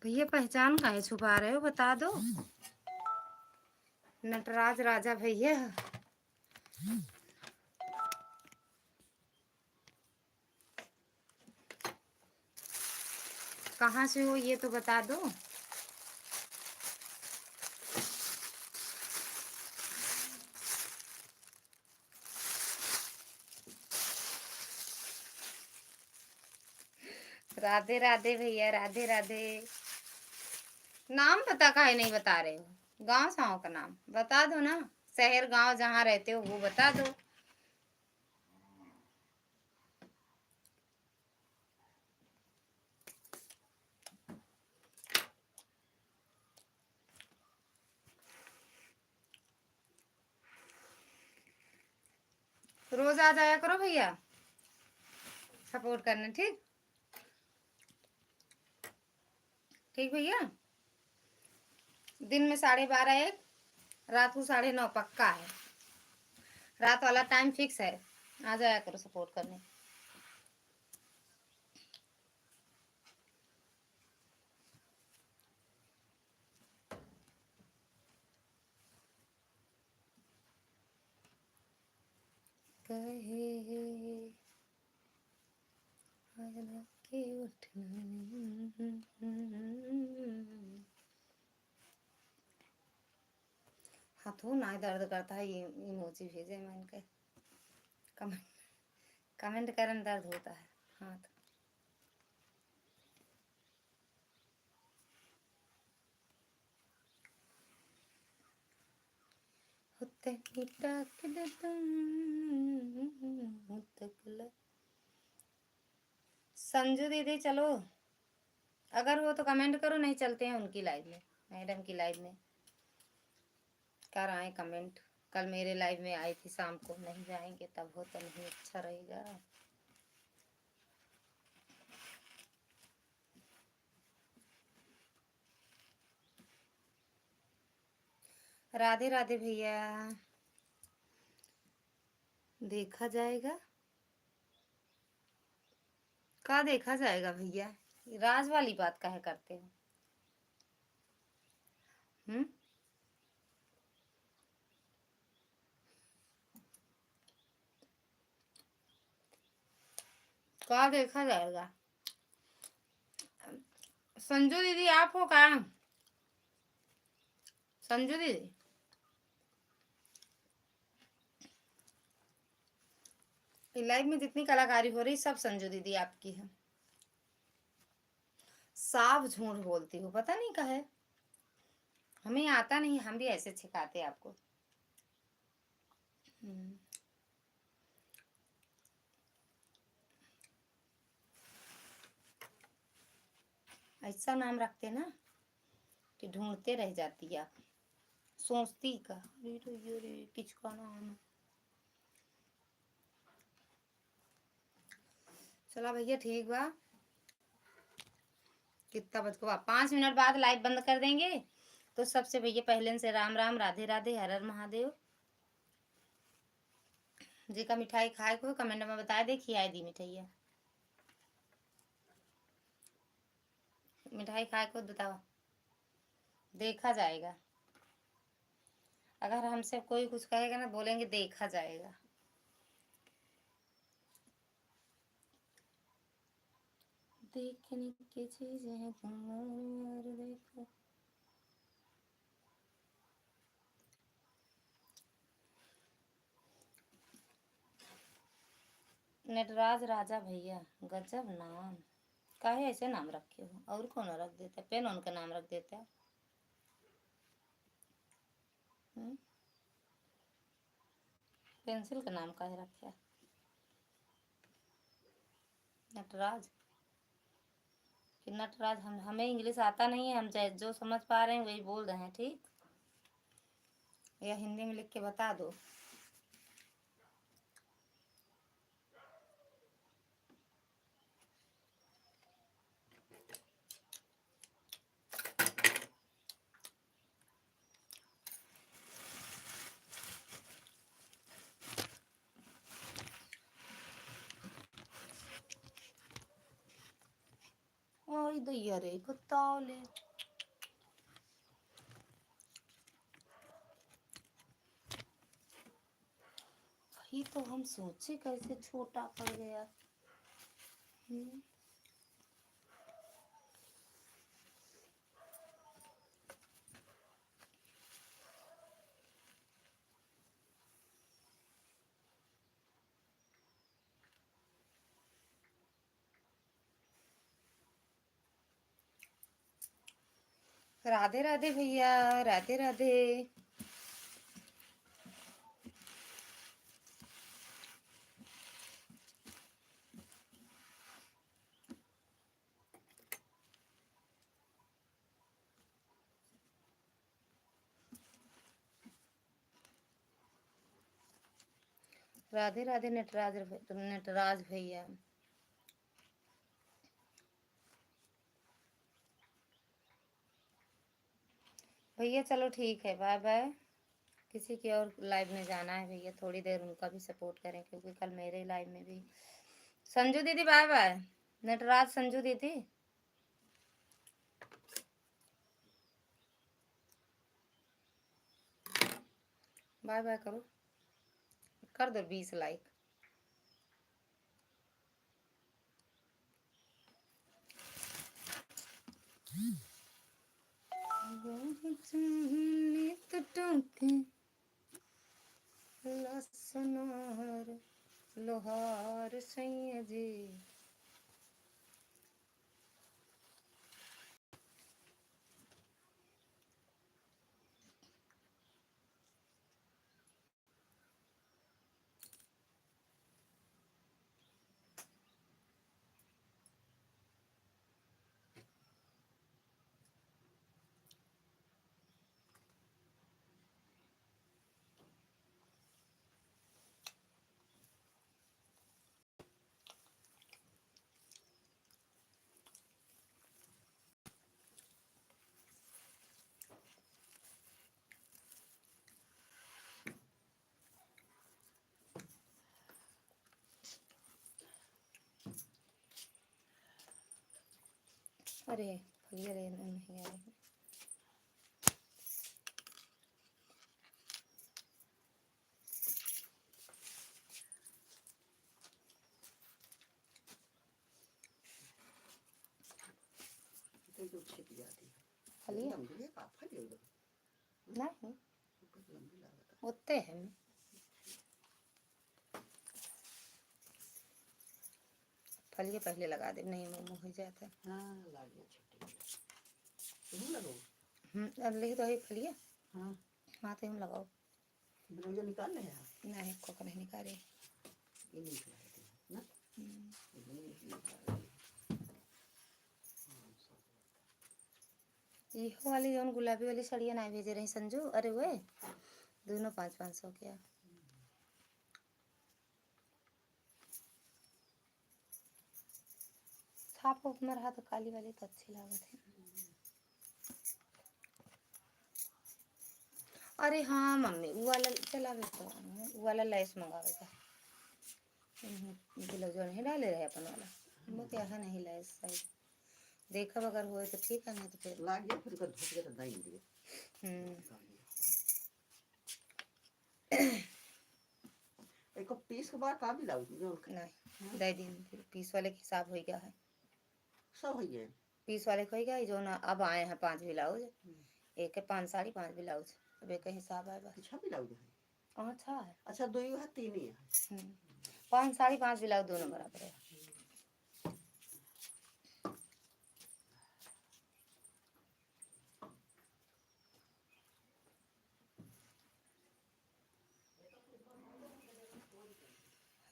भैया पहचान काहे छुपा रहे हो, बता दो। नटराज राजा भैया। कहाँ से हो ये तो बता दो। राधे राधे भैया, राधे राधे। नाम पता काहे नहीं बता रहे हो? गांव साव का नाम बता दो ना, शहर गांव जहाँ रहते हो वो बता दो। रोज आ जाया करो भैया सपोर्ट करने, ठीक? ठीक भैया। दिन में 12:30 1, रात को 9:30 पक्का है। रात वाला टाइम फिक्स है, आ जाया करो सपोर्ट करने। कहे के हाथों ना दर्द करता है, ये इमोजी भेजे मैंने के। कमेंट करने दर्द होता है हाथ। होते ही टाक दे तुम तकला। संजू दीदी चलो, अगर हो तो कमेंट करो, नहीं चलते हैं उनकी लाइव में, मैडम की लाइव में कर आए कमेंट। कल मेरे लाइव में आई थी शाम को, नहीं जाएंगे तब हो तो नहीं अच्छा रहेगा। राधे राधे भैया, देखा जाएगा का देखा जाएगा भैया, राज वाली बात काहे करते हो? हम्म, का देखा जाएगा? संजू दीदी आप हो का? संजू दीदी लाइव में जितनी कलाकारी हो रही सब संजू दीदी आपकी है। साफ झूठ बोलती हो, पता नहीं का है, हमें आता नहीं, हम भी ऐसे सिखाते आपको। ऐसा नाम रखते ना कि ढूंढते रह जाती आप, सोचती का अरे तो ये रे किसका नाम। चला भैया ठीक बा, कितना बज गया? 5 मिनट बाद लाइव बंद कर देंगे। तो सबसे भैया पहले से राम राम, राधे राधे, हर हर महादेव। जी का मिठाई खाए को कमेंट में बता दे, खिलाई दी मिठाइया, मिठाई खाए को बताओ, देखा जाएगा। अगर हमसे कोई कुछ कहेगा ना, बोलेंगे देखा जाएगा। देखने की चीजें हैं तुम और देखो। नटराज राजा भैया, गजब नाम, काहे ऐसे नाम रखे हो? और कौन रख देता? पेन उनका नाम रख देता है। पेंसिल का नाम काहे रखे है? नटराज कि नटराज, हमें इंग्लिश आता नहीं है, हम जो समझ पा रहे हैं वही बोल रहे हैं, ठीक? या हिंदी में लिख के बता दो। ओए दैया रे बताओ ले, वही तो हम सोचे कैसे छोटा पड़ गया। राधे राधे भैया, राधे राधे। राधे राधे नटराज भैया। भैया चलो ठीक है, बाय बाय। किसी की और लाइव में जाना है भैया, थोड़ी देर उनका भी सपोर्ट करें, क्योंकि कल मेरे लाइव में भी। संजू दीदी बाय बाय, नटराज संजू दीदी बाय बाय करो, कर दो 20 लाइक। लसनार लोहार सैया जी। अरे फलिया रे नहीं गया तो जो छिप जाती है फलिया लंबी है काफी ले लो नहीं लंबी लागत होते हैं फलिया पहले लगा दे नहीं मोमो हो जाता है। हाँ लाड़ियाँ छोटी तुम लगो अब ले तो है फलिया हाँ हाँ तो हम लगाओ ब्लाउज निकाल ले यार नहीं को नहीं निकाले ये नहीं निकालती ना ये नहीं निकालती इहो वाली जौन गुलाबी वाली साड़ियाँ नहीं भेजे रही संजू अरे वे दोनों 500-500 क्या छाप उप में रहा तो काली वाली तो अच्छी लागत है। अरे हाँ मम्मी वो वाला चलावे तो वो वाला लेस मंगावे का ब्लाउज नहीं डाले रहे अपन वाला वो क्या है नहीं लेस साइड देखा अगर होए तो ठीक है नहीं तो फिर लाग गया फिर धोत के तो दाई दिए एक पीस के बाद का ब्लाउज जो नहीं दे दिन फिर पीस वाले के हिसाब हो गया है सब है ये पीस वाले को हो गया जो ना अब आए हैं 5 ब्लाउज एक है 5 साड़ी 5 ब्लाउज अब एक हिसाब है बस अच्छा ब्लाउज है अच्छा है अच्छा दो ही है तीन ही है 5 साड़ी 5 ब्लाउज दोनों बराबर है।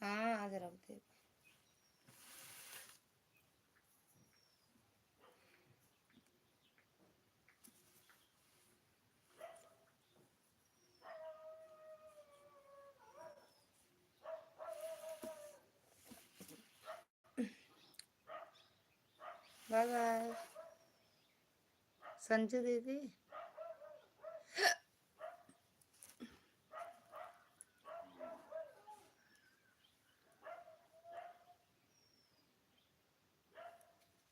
हाँ आज रख दे बाय बाय संजू दीदी।